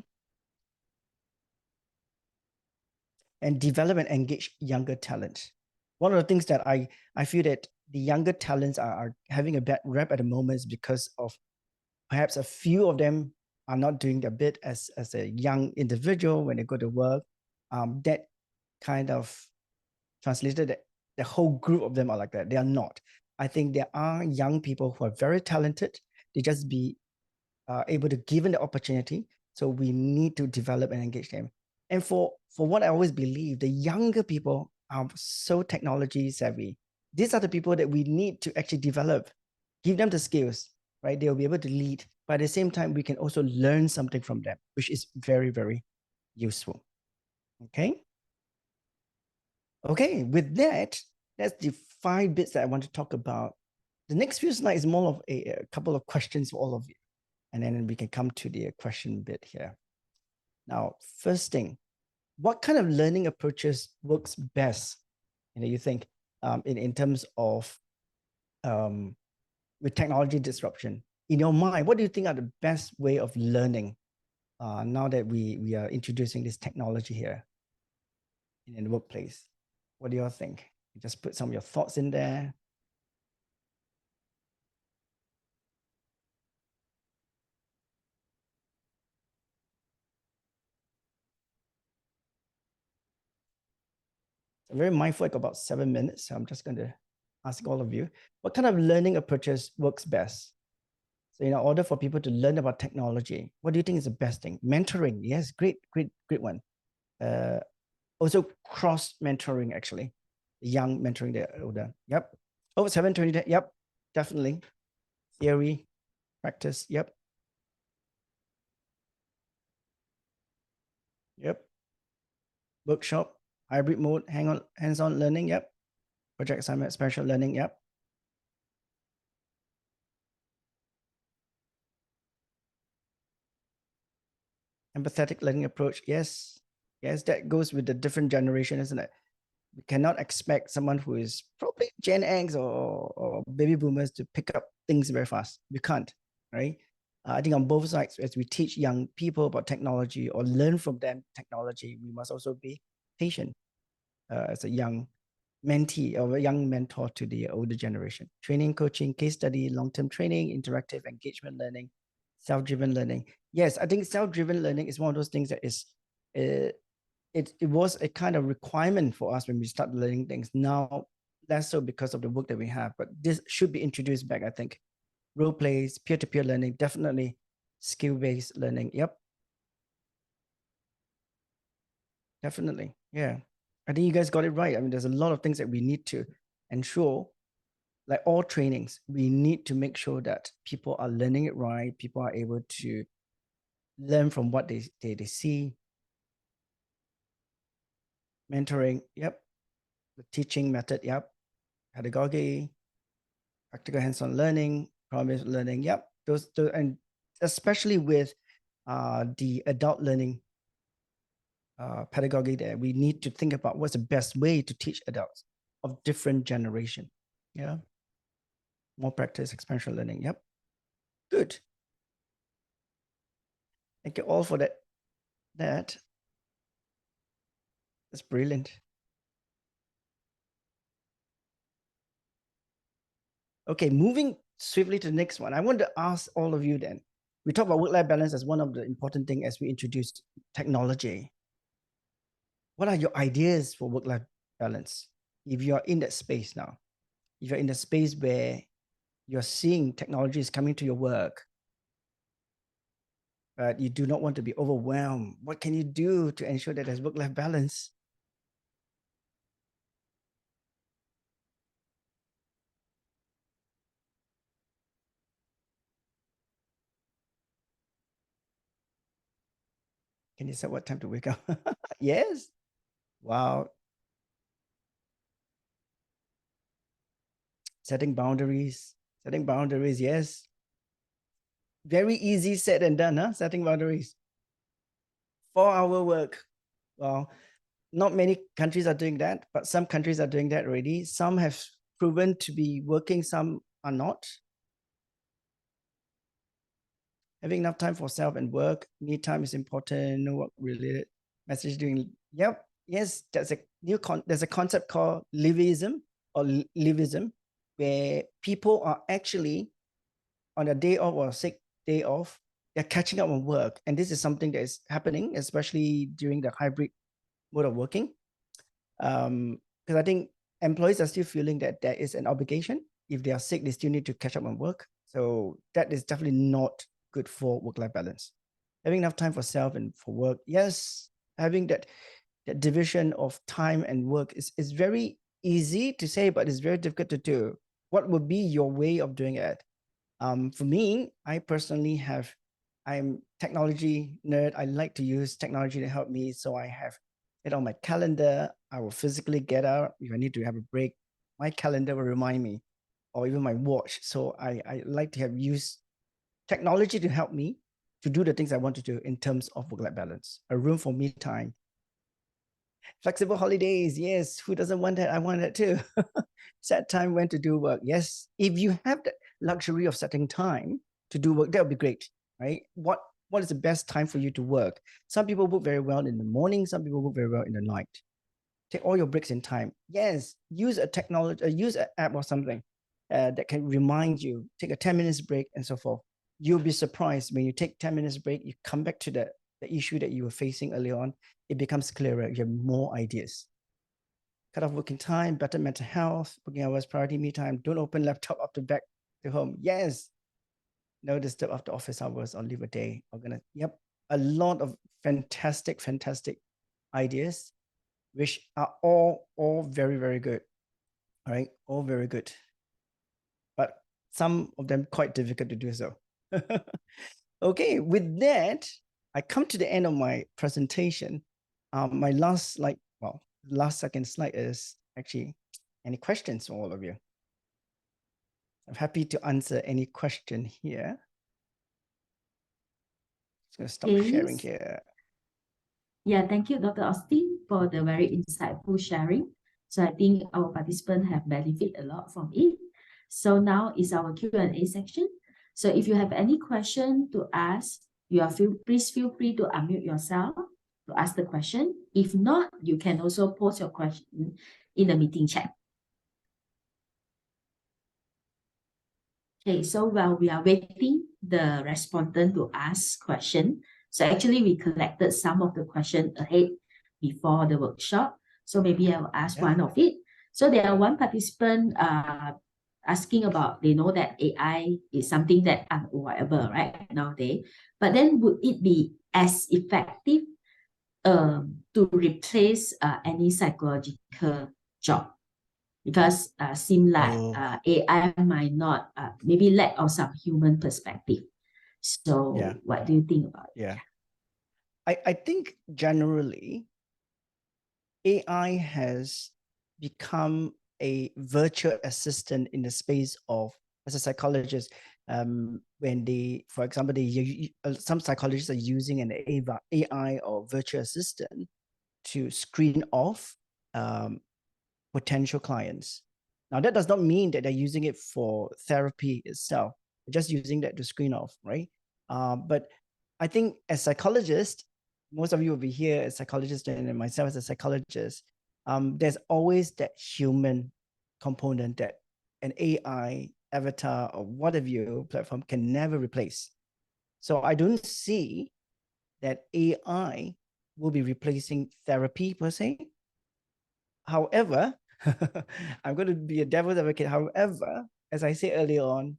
And develop and engage younger talent. One of the things that I feel that the younger talents are having a bad rep at the moment is because of perhaps a few of them are not doing their bit as a young individual when they go to work. That kind of translated that the whole group of them are like that. They are not. I think there are young people who are very talented. They just be able to given the opportunity. So we need to develop and engage them. And for what I always believe, the younger people are so technology savvy. These are the people that we need to actually develop, give them the skills, right? They'll be able to lead. But at the same time, we can also learn something from them, which is very, very useful. Okay. Okay, with that, that's the 5 bits that I want to talk about. The next few slides is more of a couple of questions for all of you. And then we can come to the question bit here. Now, first thing, what kind of learning approaches works best? You think in terms of with technology disruption. In your mind, what do you think are the best way of learning now that we are introducing this technology here in the workplace? What do you all think? Just put some of your thoughts in there. I'm very mindful, like about 7 minutes. So I'm just going to ask all of you, what kind of learning approaches works best? So in order for people to learn about technology, what do you think is the best thing? Mentoring, yes, great one. Also cross mentoring, actually. The young mentoring the older. Yep. Oh, 720. Yep, definitely. Theory, practice. Yep. Yep. Workshop, hybrid mode, hands-on learning. Yep. Project assignment, special learning. Yep. Empathetic learning approach. Yes. Yes, that goes with the different generation, isn't it? We cannot expect someone who is probably Gen X or baby boomers to pick up things very fast. We can't, right? I think on both sides, as we teach young people about technology or learn from them technology, we must also be patient as a young mentee or a young mentor to the older generation. Training, coaching, case study, long-term training, interactive engagement learning, self-driven learning. Yes, I think self-driven learning is one of those things that is, it was a kind of requirement for us when we start learning things. Now, less so because of the work that we have, but this should be introduced back, I think. Role plays, peer-to-peer learning, definitely skill-based learning. Yep. Definitely. Yeah. I think you guys got it right. I mean, there's a lot of things that we need to ensure, like all trainings, we need to make sure that people are learning it right. People are able to learn from what they see. Mentoring. Yep. The teaching method. Yep. Pedagogy, practical hands-on learning, problem learning. Yep. Those, and especially with the adult learning pedagogy there, we need to think about what's the best way to teach adults of different generation. Yeah. More practice, experiential learning. Yep. Good. Thank you all for that. That's brilliant. Okay, moving swiftly to the next one. I want to ask all of you then. We talk about work-life balance as one of the important things as we introduce technology. What are your ideas for work-life balance? If you're in that space now, if you're in the space where you're seeing technology is coming to your work, but you do not want to be overwhelmed, what can you do to ensure that there's work-life balance? Can you set what time to wake up? Yes. Wow. Setting boundaries. Setting boundaries, yes. Very easy said and done, huh? Setting boundaries. 4-hour work. Well, not many countries are doing that, but some countries are doing that already. Some have proven to be working, some are not. Having enough time for self and work. Me time is important. No work related message doing. Yep. Yes, there's a concept called liveism or liveism, where people are actually on a day off or a sick day off, they're catching up on work. And this is something that is happening, especially during the hybrid mode of working. Because I think employees are still feeling that there is an obligation. If they are sick, they still need to catch up on work. So that is definitely not good for work-life balance. Having enough time for self and for work. Yes, having that division of time and work is very easy to say, but it's very difficult to do. What would be your way of doing it? For me, I personally I'm technology nerd. I like to use technology to help me. So I have it on my calendar. I will physically get out. If I need to have a break, my calendar will remind me, or even my watch. So I like to have used technology to help me to do the things I want to do in terms of work-life balance. A room for me time. Flexible holidays. Yes. Who doesn't want that? I want that too. Set time when to do work. Yes. If you have the luxury of setting time to do work, that would be great, right? What is the best time for you to work? Some people work very well in the morning. Some people work very well in the night. Take all your breaks in time. Yes. Use a technology, use an app or something that can remind you. Take a 10 minutes break and so forth. You'll be surprised when you take 10 minutes break, you come back to the issue that you were facing early on. It becomes clearer. You have more ideas. Cut off working time, better mental health, working hours, priority me time. Don't open laptop up to back to home. Yes. No disturb after office hours or leave a day. Yep. A lot of fantastic ideas, which are all very, very good. All right. All very good. But some of them quite difficult to do so. Okay. With that, I come to the end of my presentation. My last slide, last second slide is actually any questions from all of you. I'm happy to answer any question here. Just gonna stop sharing here. Yeah, thank you, Dr. Austin, for the very insightful sharing. So I think our participants have benefited a lot from it. So now is our Q&A section. So if you have any question to ask, please feel free to unmute yourself to ask the question. If not, you can also post your question in the meeting chat. Okay, so while we are waiting the respondent to ask question, so actually we collected some of the question ahead before the workshop. So maybe I will ask one of it. So there are one participant asking about, they know that AI is something that unavoidable right nowadays, but then would it be as effective to replace any psychological job? Because seem like AI might not maybe lack of some human perspective. So what do you think about it? Yeah. I think generally AI has become a virtual assistant in the space of, as a psychologist, when they, for example, some psychologists are using an AI or virtual assistant to screen off potential clients. Now, that does not mean that they're using it for therapy itself. They're just using that to screen off, right? But I think as psychologists, most of you will be here as psychologists, and myself as a psychologist, there's always that human component that an AI, avatar, or what have you platform can never replace. So I don't see that AI will be replacing therapy per se. However, I'm going to be a devil's advocate. However, as I said earlier on,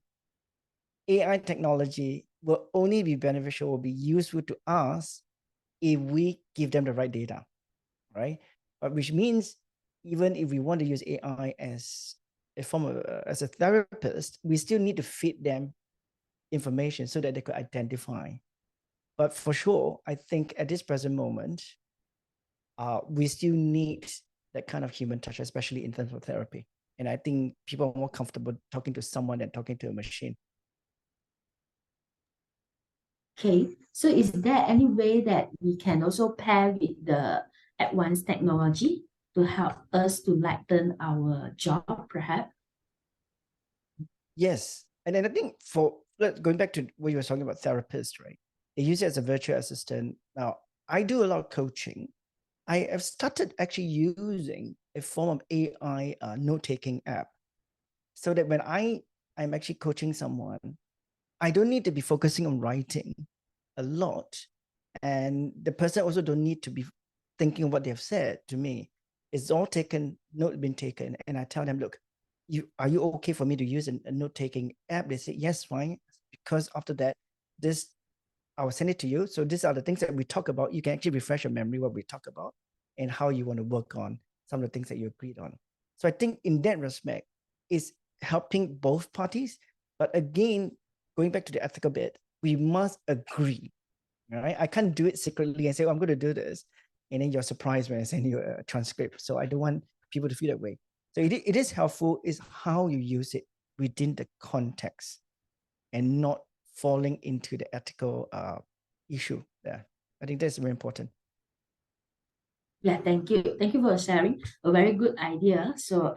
AI technology will only be beneficial, will be useful to us if we give them the right data, right? But which means even if we want to use AI as a form of, as a therapist, we still need to feed them information so that they could identify. But for sure, I think at this present moment, we still need that kind of human touch, especially in terms of therapy. And I think people are more comfortable talking to someone than talking to a machine. Okay, so is there any way that we can also pair with the advanced technology to help us to lighten our job, perhaps? Yes. And then I think going back to what you were talking about therapists, right? They use it as a virtual assistant. Now, I do a lot of coaching. I have started actually using a form of AI note-taking app so that when I'm actually coaching someone, I don't need to be focusing on writing a lot. And the person also don't need to be thinking what they've said to me. It's all been taken. And I tell them, look, are you okay for me to use a note-taking app? They say, yes, fine. Because after that, I will send it to you. So these are the things that we talk about. You can actually refresh your memory what we talk about and how you want to work on some of the things that you agreed on. So I think in that respect, it's helping both parties. But again, going back to the ethical bit, we must agree, right? I can't do it secretly and say, oh, I'm going to do this. And then you're surprised when I send you a transcript. So I don't want people to feel that way. So it is helpful, is how you use it within the context and not falling into the ethical issue there. I think that's very important. Yeah, thank you. Thank you for sharing. A very good idea. So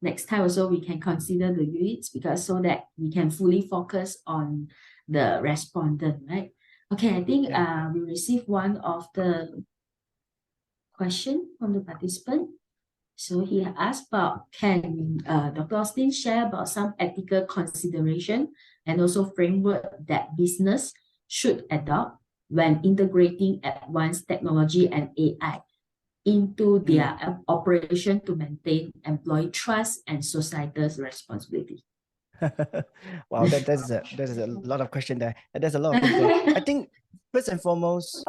next time also we can consider the units, because so that we can fully focus on the respondent, right? Okay, I think we received one of the question from the participant. So he asked about, can Dr. Austin share about some ethical consideration and also framework that business should adopt when integrating advanced technology and AI into their operation to maintain employee trust and societal responsibility? Wow, there's a lot of question there. There's a lot of things there. I think first and foremost,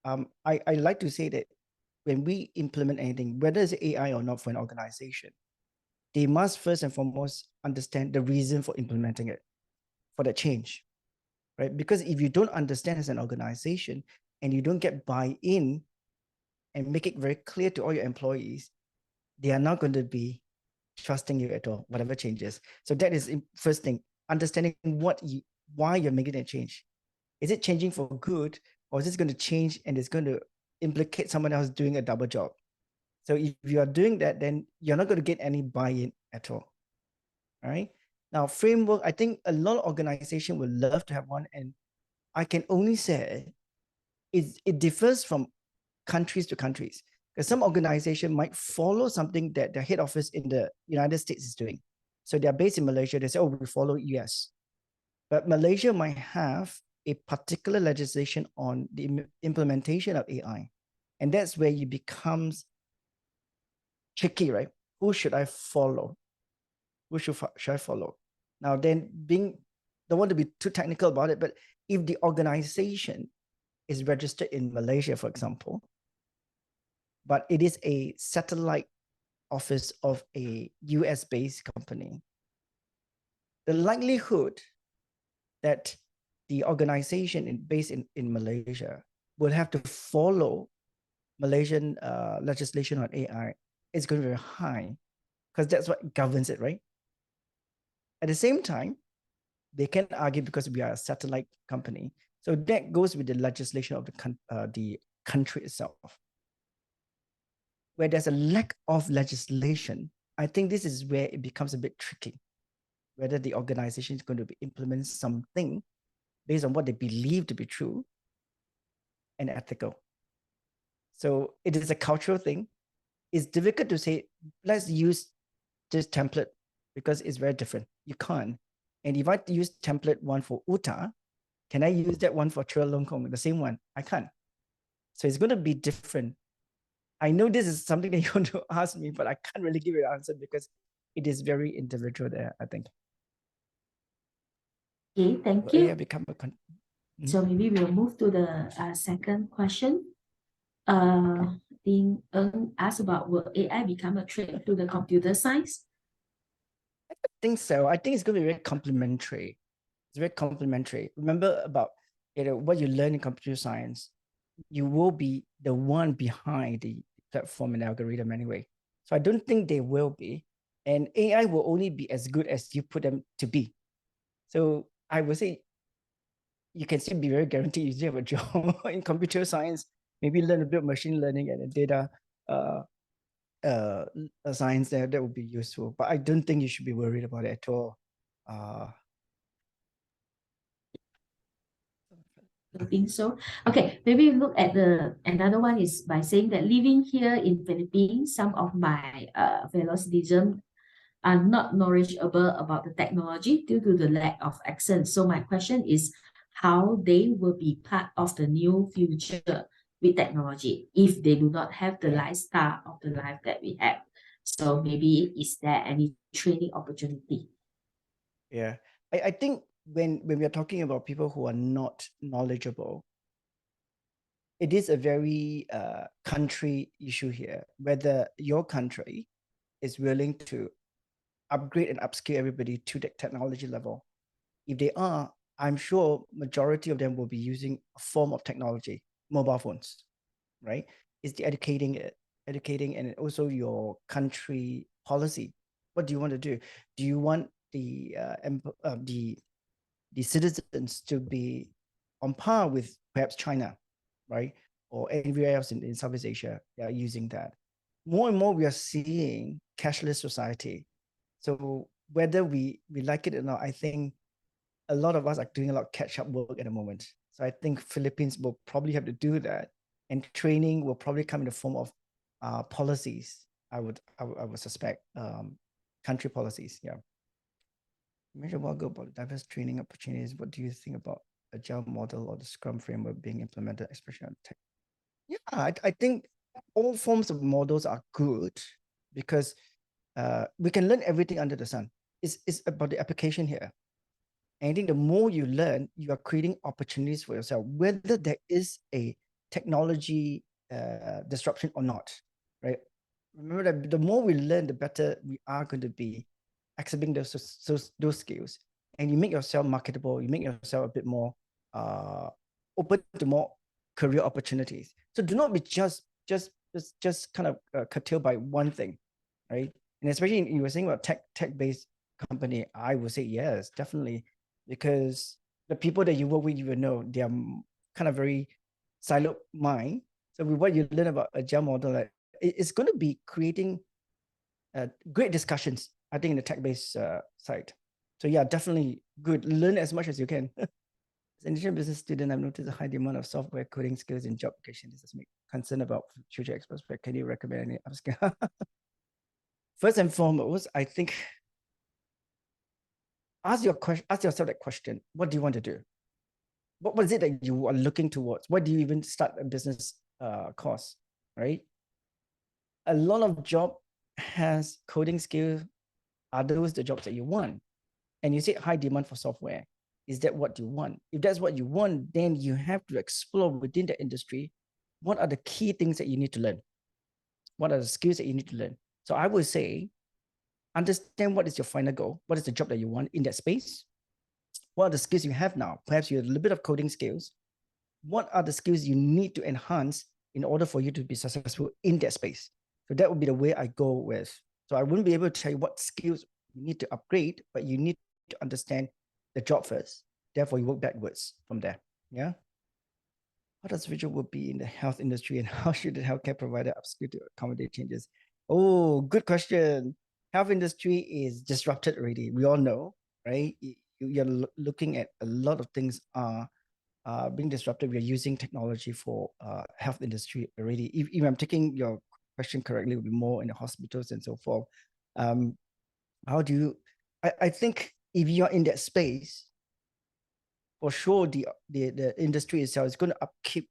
I like to say that when we implement anything, whether it's AI or not for an organization, they must first and foremost understand the reason for implementing it, for the change, right? Because if you don't understand as an organization and you don't get buy-in and make it very clear to all your employees, they are not going to be trusting you at all, whatever changes. So that is first thing, understanding why you're making a change. Is it changing for good, or is this going to change and it's going to implicate someone else doing a double job? So if you are doing that, then you're not going to get any buy-in at all. All right. Now, framework, I think a lot of organizations would love to have one. And I can only say it differs from countries to countries. Because some organization might follow something that the head office in the United States is doing. So they're based in Malaysia. They say, oh, we follow US. But Malaysia might have a particular legislation on the implementation of AI. And that's where it becomes tricky, right? Who should I follow? Who should I follow? Now, then don't want to be too technical about it, but if the organization is registered in Malaysia, for example, but it is a satellite office of a US-based company, the likelihood that the organization based in Malaysia will have to follow Malaysian legislation on AI is going to be very high, because that's what governs it, right? At the same time, they can argue because we are a satellite company. So that goes with the legislation of the country itself. Where there's a lack of legislation, I think this is where it becomes a bit tricky, whether the organization is going to implement something based on what they believe to be true and ethical. So it is a cultural thing. It's difficult to say, let's use this template because it's very different. You can't. And if I use template one for UTAR, can I use that one for Chulalongkorn, the same one? I can't. So it's going to be different. I know this is something that you want to ask me, but I can't really give you an answer because it is very individual there, I think. Okay, thank you. AI become a So maybe we'll move to the second question. I think asked about, will AI become a threat to the computer science? I think so. I think it's going to be very complementary. It's very complementary. Remember about what you learn in computer science, you will be the one behind the platform and algorithm anyway. So I don't think they will be. And AI will only be as good as you put them to be. So I would say you can still be very guaranteed you still have a job in computer science, maybe learn a bit of machine learning and data science there, that would be useful. But I don't think you should be worried about it at all. I think so. Okay, maybe look at another one is by saying that living here in Philippines, some of my fellow citizens are not knowledgeable about the technology due to the lack of access. So my question is how they will be part of the new future with technology if they do not have the lifestyle of the life that we have. So maybe is there any training opportunity? Yeah, I think when we are talking about people who are not knowledgeable, it is a very country issue here, whether your country is willing to upgrade and upscale everybody to the technology level. If they are, I'm sure majority of them will be using a form of technology, mobile phones, right? It's the educating and also your country policy. What do you want to do? Do you want the citizens to be on par with perhaps China, right? Or anywhere else in Southeast Asia, they are using that. More and more, we are seeing cashless society. So whether we like it or not, I think a lot of us are doing a lot of catch-up work at the moment. So I think Philippines will probably have to do that, and training will probably come in the form of policies. I would suspect country policies. Yeah. You mentioned a while ago about diverse training opportunities. What do you think about agile model or the Scrum framework being implemented, especially on tech? Yeah, I think all forms of models are good because we can learn everything under the sun. It's about the application here. And I think the more you learn, you are creating opportunities for yourself, whether there is a technology disruption or not, right? Remember that the more we learn, the better we are going to be exhibiting those skills. And you make yourself marketable, you make yourself a bit more open to more career opportunities. So do not be just kind of curtailed by one thing, right? And especially you were saying about tech-based company, I would say yes, definitely, because the people that you work with, you will know they are kind of very siloed mind. So with what you learn about agile model, like, it's going to be creating great discussions, I think, in the tech-based side. So yeah, definitely good. Learn as much as you can. As an Indonesian business student, I've noticed a high demand of software coding skills in job application. This is me concerned about future prospects. Can you recommend any upskill? First and foremost, I think ask yourself that question. What do you want to do? What was it that you are looking towards? Why do you even start a business course, right? A lot of job has coding skills. Are those the jobs that you want? And you say high demand for software. Is that what you want? If that's what you want, then you have to explore within the industry. What are the key things that you need to learn? What are the skills that you need to learn? So I would say, understand what is your final goal. What is the job that you want in that space? What are the skills you have now? Perhaps you have a little bit of coding skills. What are the skills you need to enhance in order for you to be successful in that space? So that would be the way I go with. So I wouldn't be able to tell you what skills you need to upgrade, but you need to understand the job first. Therefore, you work backwards from there. Yeah. How does future will be in the health industry, and how should the healthcare provider upskill to accommodate changes? Oh, good question. Health industry is disrupted already. We all know, right? You're looking at a lot of things are being disrupted. We are using technology for health industry already. If I'm taking your question correctly, it would be more in the hospitals and so forth. How do you? I think if you're in that space, for sure the industry itself is going to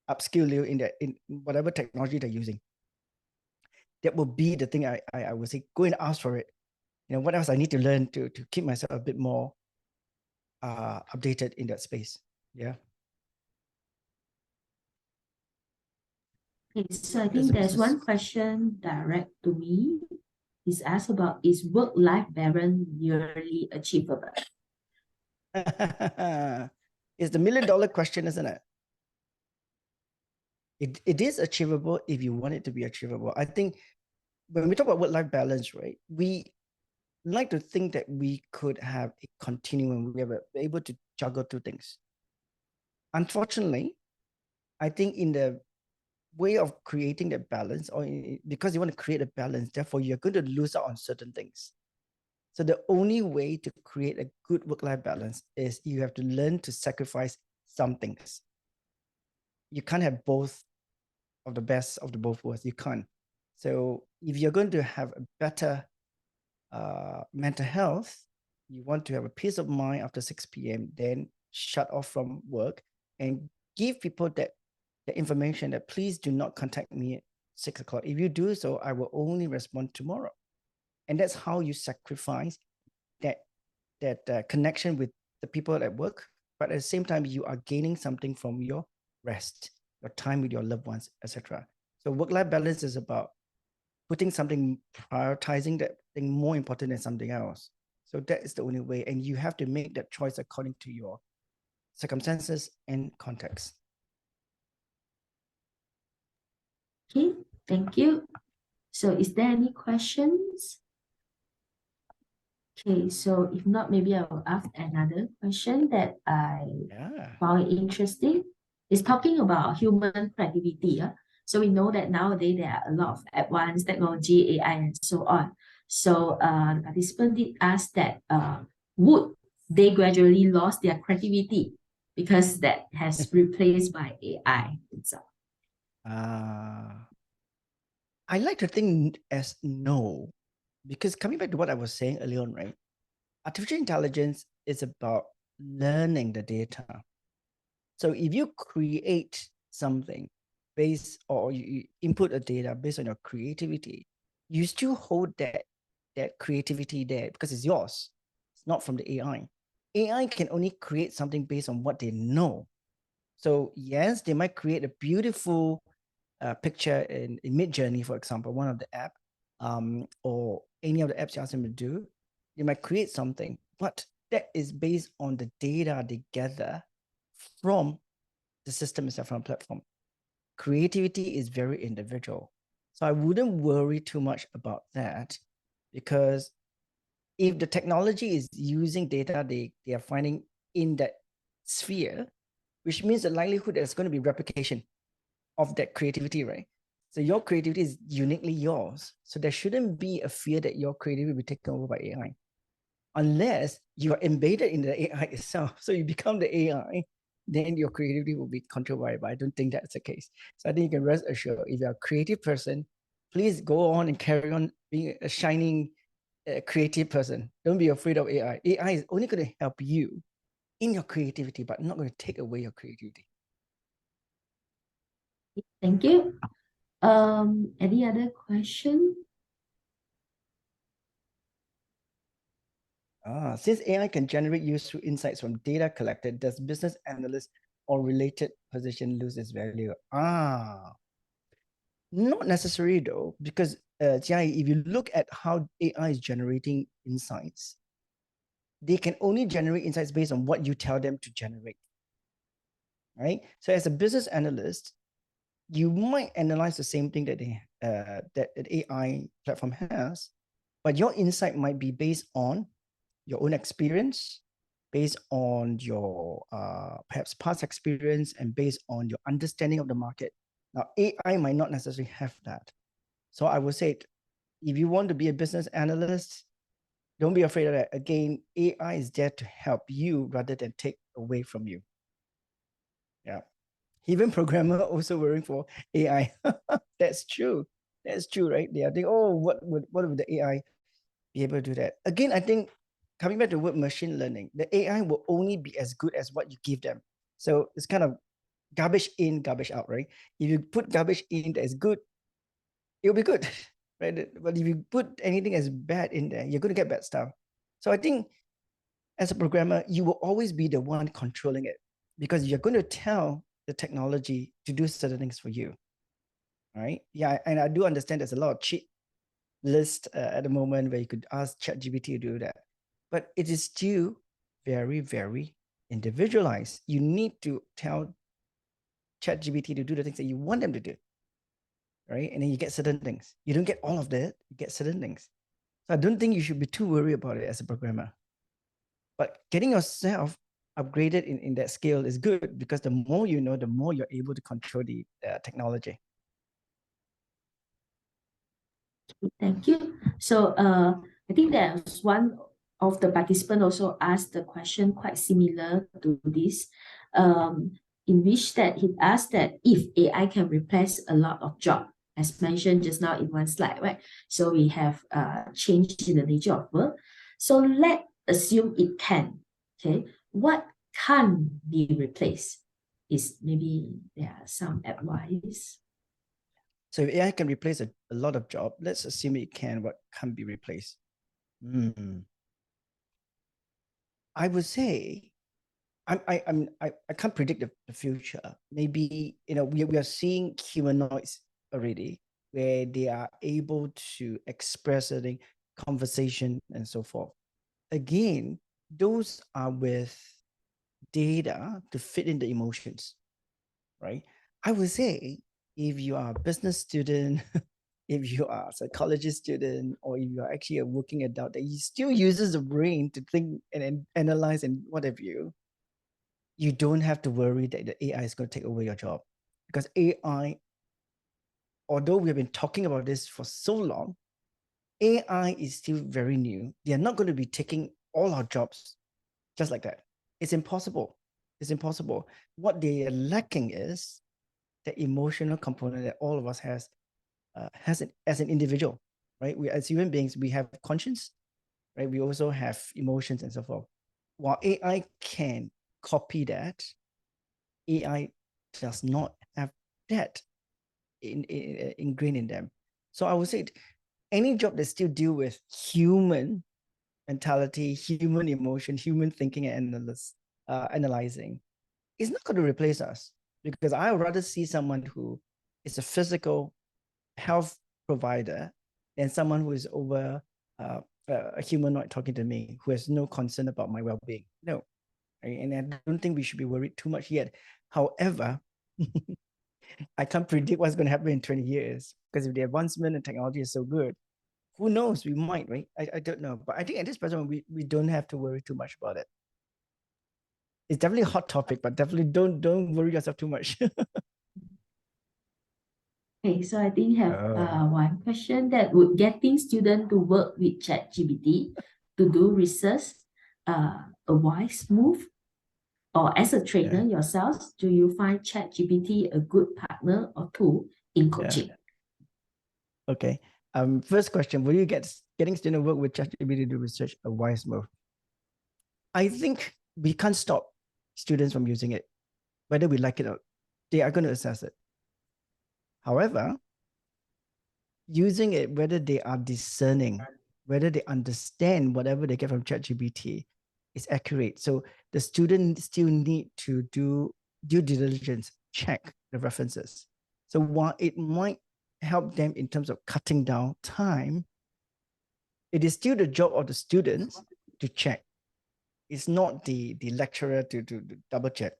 upskill you in whatever technology they're using. That will be the thing I would say, go and ask for it. You know, what else I need to learn to keep myself a bit more updated in that space. Yeah. Okay, so I think there's one question direct to me. It's asked about, is work-life balance nearly achievable? It's the million-dollar question, isn't it? It is achievable if you want it to be achievable. I think when we talk about work-life balance, right, we like to think that we could have a continuum, we are able to juggle two things. Unfortunately, I think in the way of creating that balance, or because you want to create a balance, therefore you're going to lose out on certain things. So the only way to create a good work-life balance is you have to learn to sacrifice some things. You can't have both of the best of the both worlds. You can't. So if you're going to have a better mental health, you want to have a peace of mind after 6 p.m., then shut off from work and give people that the information that please do not contact me at 6 o'clock. If you do so, I will only respond tomorrow. And that's how you sacrifice that connection with the people at work. But at the same time, you are gaining something from your rest, your time with your loved ones, etc. So work-life balance is about putting something, prioritizing that thing more important than something else. So that is the only way. And you have to make that choice according to your circumstances and context. Okay, thank you. So is there any questions? Okay, so if not, maybe I will ask another question that I found interesting. It's talking about human creativity. So we know that nowadays there are a lot of advanced technology, AI, and so on. So the participant did ask that would they gradually lost their creativity because that has replaced by AI itself? I like to think as no, because coming back to what I was saying earlier on, right? Artificial intelligence is about learning the data. So if you create something based, or you input a data based on your creativity, you still hold that creativity there because it's yours. It's not from the AI. AI can only create something based on what they know. So yes, they might create a beautiful picture in Midjourney, for example, one of the app, or any of the apps you ask them to do. They might create something, but that is based on the data they gather from the system itself, from the platform. Creativity is very individual. So I wouldn't worry too much about that, because if the technology is using data they are finding in that sphere, which means the likelihood there's going to be replication of that creativity, right? So your creativity is uniquely yours. So there shouldn't be a fear that your creativity will be taken over by AI. unless you are embedded in the AI itself. So you become the AI, then your creativity will be controlled by it. But I don't think that's the case. So I think you can rest assured, if you're a creative person, please go on and carry on being a shining creative person. Don't be afraid of AI. AI is only going to help you in your creativity, but not going to take away your creativity. Thank you. Any other question? Since AI can generate useful insights from data collected, does business analyst or related position lose its value? Not necessarily though, because Jai, if you look at how AI is generating insights, they can only generate insights based on what you tell them to generate, right? So as a business analyst, you might analyze the same thing that that an AI platform has, but your insight might be based on your own experience, based on your perhaps past experience, and based on your understanding of the market. Now, AI might not necessarily have that. So I would say, if you want to be a business analyst, don't be afraid of that. Again, AI is there to help you rather than take away from you. Yeah. Even programmer also worrying for AI. That's true. That's true, right? They are thinking, oh, what would the AI be able to do that? Again, I think coming back to the word machine learning, the AI will only be as good as what you give them. So it's kind of garbage in, garbage out, right? If you put garbage in that is good, it'll be good, right? But if you put anything as bad in there, you're going to get bad stuff. So I think as a programmer, you will always be the one controlling it because you're going to tell the technology to do certain things for you, right? Yeah, and I do understand there's a lot of cheat list at the moment where you could ask ChatGPT to do that, but it is still very, very individualized. You need to tell ChatGPT to do the things that you want them to do, right? And then you get certain things. You don't get all of that, you get certain things. So I don't think you should be too worried about it as a programmer. But getting yourself upgraded in that scale is good because the more you know, the more you're able to control the technology. Thank you. So I think there's one of the participants also asked the question quite similar to this, in which that he asked that if AI can replace a lot of job, as mentioned just now in one slide, right? So we have changed in the nature of work. So let's assume it can. Okay, what can't be replaced? Is maybe there are some advice. So if AI can replace a lot of jobs, let's assume it can, what can't be replaced? I would say, I can't predict the future. Maybe, we are seeing humanoids already where they are able to express a conversation and so forth. Again, those are with data to fit in the emotions, right? I would say if you are a business student, if you are a psychology student, or if you are actually a working adult that still uses the brain to think and analyze and what have you, you don't have to worry that the AI is going to take away your job. Because AI, although we have been talking about this for so long, AI is still very new. They are not going to be taking all our jobs just like that. It's impossible. It's impossible. What they are lacking is the emotional component that all of us has as an individual, right? We as human beings, we have conscience, right? We also have emotions and so forth. While AI can copy that, AI does not have that ingrained in them. So I would say any job that still deal with human mentality, human emotion, human thinking and analyzing is not going to replace us, because I would rather see someone who is a physical health provider than someone who is over a humanoid talking to me who has no concern about my well-being. No, right? And I don't think we should be worried too much yet. However, I can't predict what's going to happen in 20 years, because if the advancement in technology is so good, who knows? We might, right? I don't know. But I think at this present, we don't have to worry too much about it. It's definitely a hot topic, but definitely don't worry yourself too much. Okay, so I think have one question that would getting student to work with ChatGPT to do research a wise move? Or as a trainer yourselves, do you find ChatGPT a good partner or tool in coaching? Okay. First question, will you getting student work with ChatGPT to do research a wise move? I think we can't stop students from using it, whether we like it or they are going to assess it. However, using it, whether they are discerning, whether they understand whatever they get from ChatGPT is accurate. So the student still need to do due diligence, check the references. So while it might help them in terms of cutting down time, it is still the job of the students to check. It's not the lecturer to double check.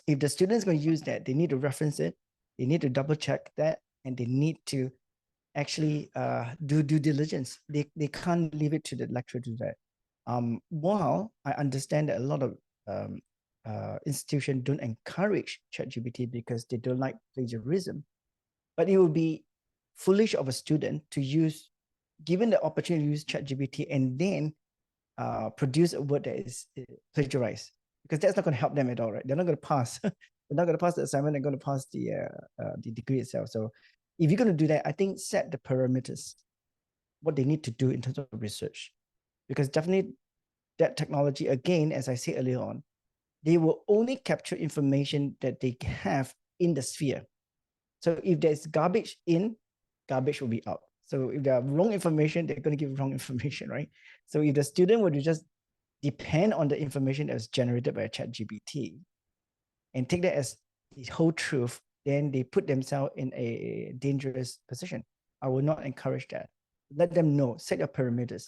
If the student is going to use that, they need to reference it, they need to double check that, and they need to actually do due diligence. They can't leave it to the lecturer to do that. While I understand that a lot of institutions don't encourage ChatGPT because they don't like plagiarism, but it would be foolish of a student to use, given the opportunity to use ChatGPT and then produce a word that is plagiarized, because that's not going to help them at all, right? They're not going to pass. They're not going to pass the assignment. They're going to pass the degree itself. So if you're going to do that, I think set the parameters, what they need to do in terms of research, because definitely that technology, again, as I said earlier on, they will only capture information that they have in the sphere. So if there's garbage in, garbage will be out. So if there are wrong information, they're going to give wrong information, right? So if the student were to just depend on the information that was generated by ChatGPT and take that as the whole truth, then they put themselves in a dangerous position. I will not encourage that. Let them know, set your parameters.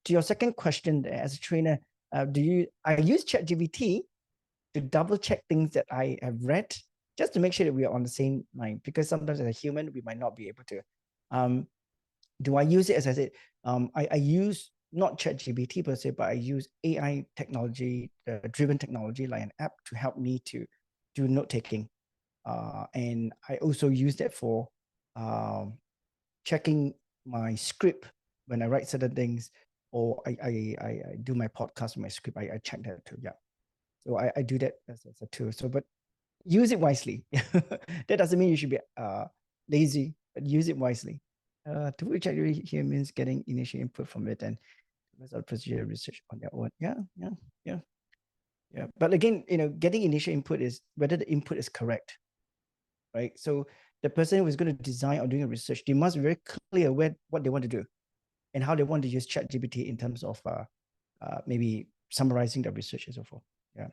To your second question, as a trainer, I use ChatGPT to double check things that I have read, just to make sure that we are on the same line, because sometimes as a human, we might not be able to. Do I use it? As I said, I use not ChatGPT per se, but I use AI technology, driven technology like an app to help me to do note taking. And I also use that for checking my script when I write certain things, or I do my podcast with my script. I check that too. Yeah. So I do that as a tool. So, but use it wisely. That doesn't mean you should be lazy, but use it wisely. To which I really here means getting initial input from it and result procedure research on their own. Yeah. But again, getting initial input is whether the input is correct, right? So the person who is going to design or doing a research, they must be very clear what they want to do and how they want to use ChatGPT in terms of maybe summarizing the research and so forth. Yeah.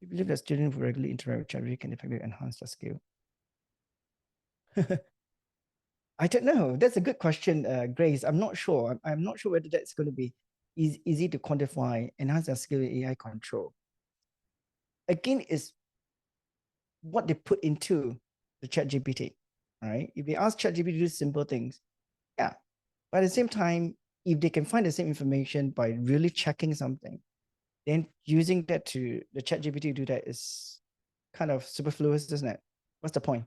You believe that students who regularly interact with ChatGPT can effectively enhance their skill? I don't know. That's a good question, Grace. I'm not sure. I'm not sure whether that's going to be easy to quantify, enhance their skill in AI control. Again, is what they put into the ChatGPT, right? If they ask ChatGPT to do simple things, yeah. But at the same time, if they can find the same information by really checking something, then using that to the ChatGPT to do that is kind of superfluous, isn't it? What's the point?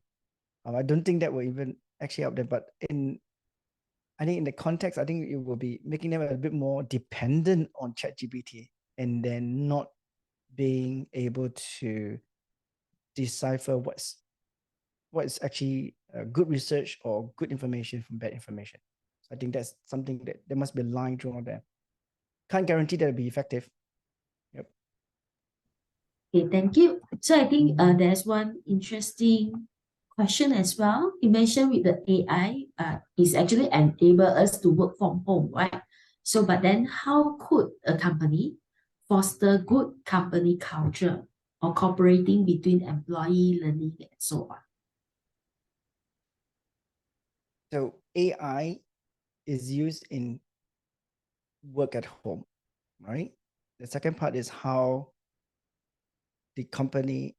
I don't think that will even actually help them. But I think in the context, I think it will be making them a bit more dependent on ChatGPT and then not being able to decipher what's actually good research or good information from bad information. So I think that's something that there must be a line drawn there. Can't guarantee that it'll be effective. Yep. Okay, thank you. So I think there's one interesting question as well. You mentioned with the AI, is actually enable us to work from home, right? So, but then how could a company foster good company culture or cooperating between employee, learning, and so on? So AI is used in work at home, right? The second part is how the company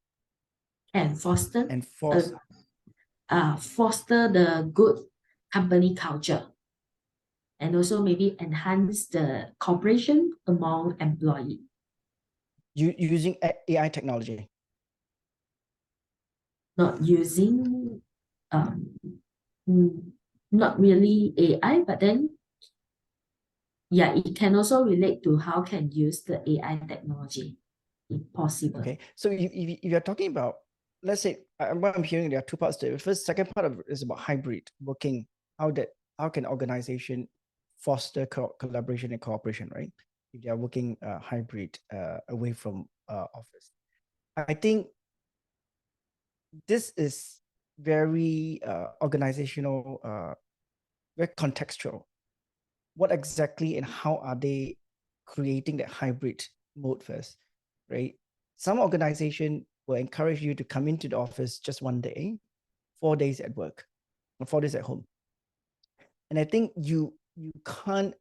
And foster enforce foster the good company culture and also maybe enhance the cooperation among employee. using AI technology. Not using um not really AI, but then yeah, it can also relate to how can use the AI technology if possible. Okay, so if you're talking about, let's say, what I'm hearing, there are two parts to it. The first, second part of it is about hybrid working. How can organization foster collaboration and cooperation, right? If they are working hybrid away from office, I think this is very organizational, very contextual. What exactly and how are they creating that hybrid mode first, right? Some organization will encourage you to come into the office just one day, 4 days at work, or 4 days at home. And I think you can't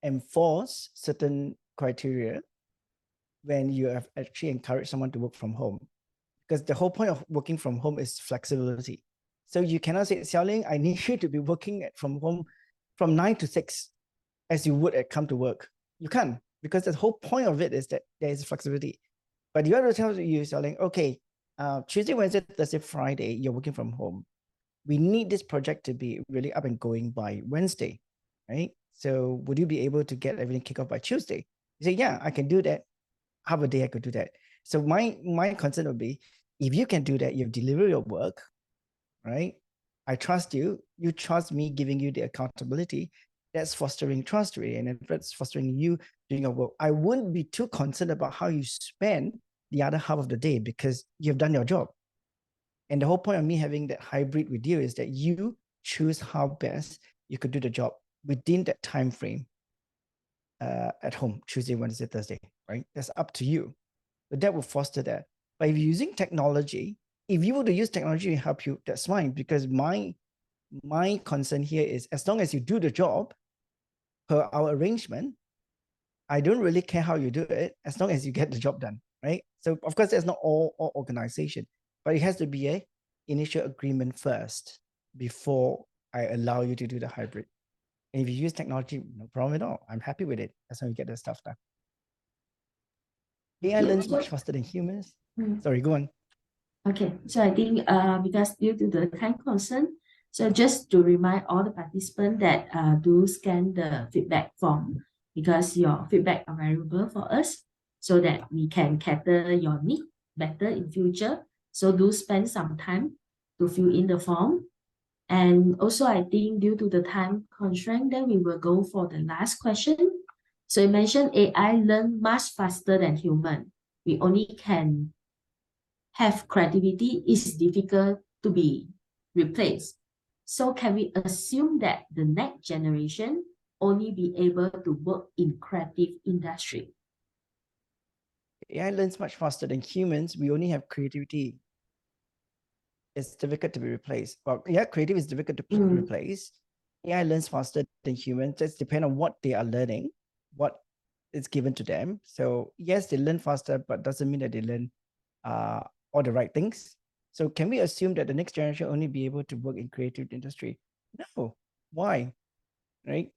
enforce certain criteria when you have actually encouraged someone to work from home, because the whole point of working from home is flexibility. So you cannot say, Xiaoling, I need you to be working from home from 9 to 6 as you would come to work. You can't, because the whole point of it is that there is flexibility. But you have to tell you, Xiaoling, okay, Tuesday, Wednesday, Thursday, Friday, you're working from home. We need this project to be really up and going by Wednesday, right? So would you be able to get everything kicked off by Tuesday? You say, yeah, I can do that. Half a day I could do that. So my concern would be, if you can do that, you've delivered your work, right? I trust you. You trust me giving you the accountability. That's fostering trust, really. And if that's fostering you doing your work, I wouldn't be too concerned about how you spend the other half of the day, because you've done your job. And the whole point of me having that hybrid with you is that you choose how best you could do the job within that time frame at home, Tuesday, Wednesday, Thursday, right? That's up to you. But that will foster that. But if you're using technology, if you were to use technology to help you, that's fine. Because my concern here is, as long as you do the job per our arrangement, I don't really care how you do it, as long as you get the job done, right? So of course, that's not all organization, but it has to be a initial agreement first before I allow you to do the hybrid. And if you use technology, no problem at all. I'm happy with it as long as you get the stuff done. AI learns much faster than humans. Sorry, go on. Okay, so I think because due to the time concern, so just to remind all the participants that do scan the feedback form, because your feedback are valuable for us, so that we can cater your need better in future. So do spend some time to fill in the form. And also, I think due to the time constraint, then we will go for the last question. So you mentioned AI learn much faster than human. We only can have creativity is difficult to be replaced. So can we assume that the next generation only be able to work in creative industry? AI learns much faster than humans. We only have creativity. It's difficult to be replaced. Well, yeah, creative is difficult to replace. AI learns faster than humans. Just depend on what they are learning, what is given to them. So yes, they learn faster, but doesn't mean that they learn all the right things. So can we assume that the next generation only be able to work in creative industry? No. Why? Right?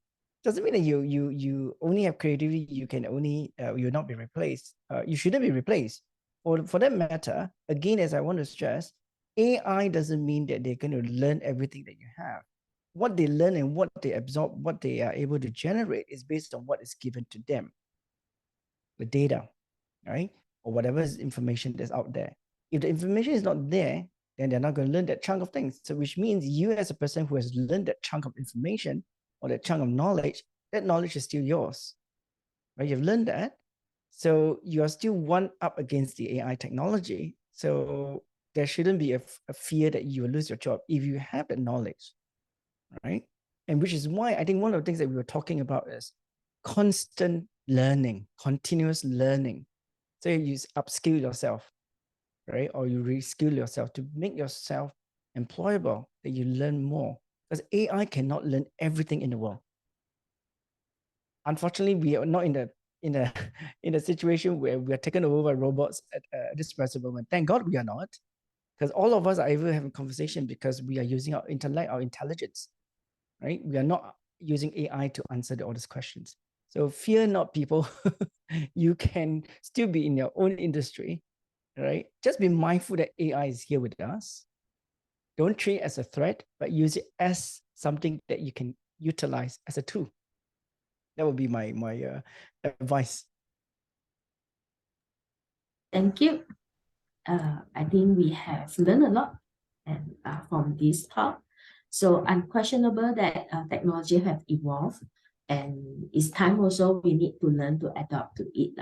Doesn't mean that you only have creativity. You can only you'll not be replaced. You shouldn't be replaced. For that matter, again, as I want to stress, AI doesn't mean that they're going to learn everything that you have. What they learn and what they absorb, what they are able to generate is based on what is given to them, the data, right? Or whatever is information that's out there. If the information is not there, then they're not going to learn that chunk of things. So which means you as a person who has learned that chunk of information or that chunk of knowledge, that knowledge is still yours, right? You've learned that. So you are still one up against the AI technology. So there shouldn't be a fear that you will lose your job if you have that knowledge, right? And which is why I think one of the things that we were talking about is constant learning, continuous learning. So you upskill yourself, right? Or you reskill yourself to make yourself employable, that you learn more. Because AI cannot learn everything in the world. Unfortunately, we are not in a situation where we are taken over by robots at this present moment. Thank God we are not, because all of us are able to have a conversation because we are using our intellect, our intelligence, right? We are not using AI to answer all these questions. So fear not, people. You can still be in your own industry, right? Just be mindful that AI is here with us. Don't treat it as a threat, but use it as something that you can utilize as a tool. That would be my advice. Thank you. I think we have learned a lot and from this talk. So unquestionable that technology have evolved, and it's time also we need to learn to adapt to it.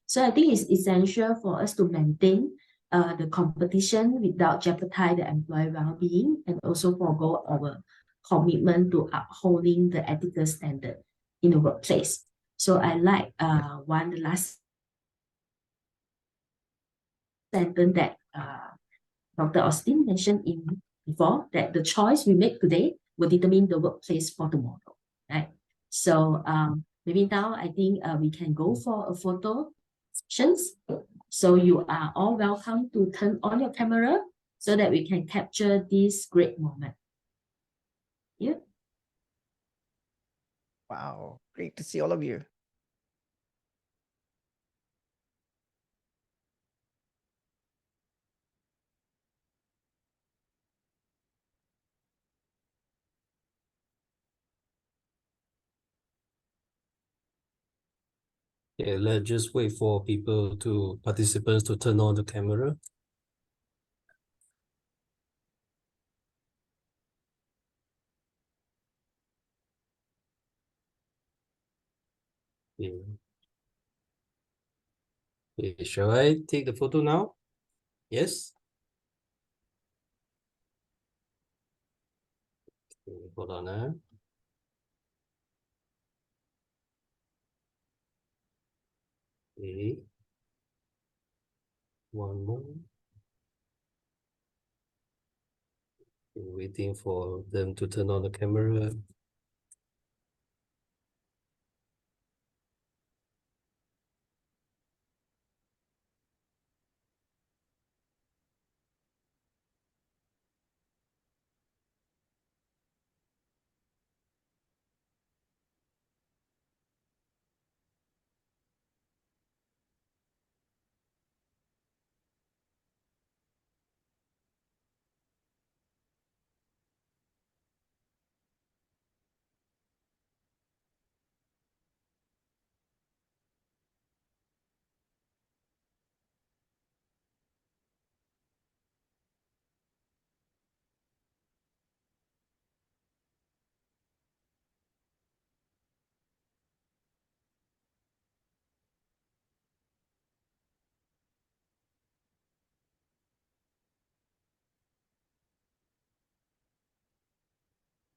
So I think it's essential for us to maintain the competition without jeopardize the employee well-being, and also forgo our commitment to upholding the ethical standard in the workplace. So I like the last sentence that Dr. Austin mentioned in before, that the choice we make today will determine the workplace for tomorrow, right? So maybe now I think we can go for a photo sessions. So you are all welcome to turn on your camera so that we can capture this great moment. Yeah. Wow, great to see all of you. Yeah, let's just wait for participants to turn on the camera. Yeah. Okay, shall I take the photo now? Yes? Okay, hold on. Okay. One more. Okay, waiting for them to turn on the camera.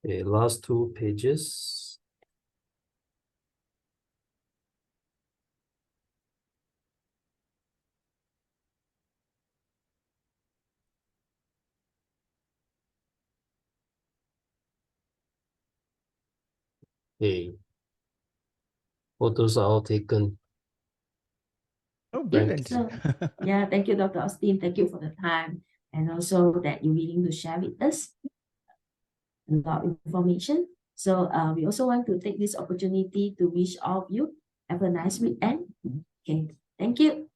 Okay, last 2 pages. Okay. Photos are all taken. Oh, Yeah, brilliant. so yeah, thank you, Dr. Austin. Thank you for the time, and also that you're willing to share with us a lot of information. So we also want to take this opportunity to wish all of you have a nice weekend. Okay, thank you.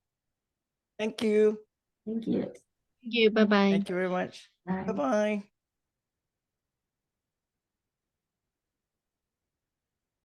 Thank you. Thank you. Thank you. Bye-bye. Thank you very much. Bye. Bye-bye.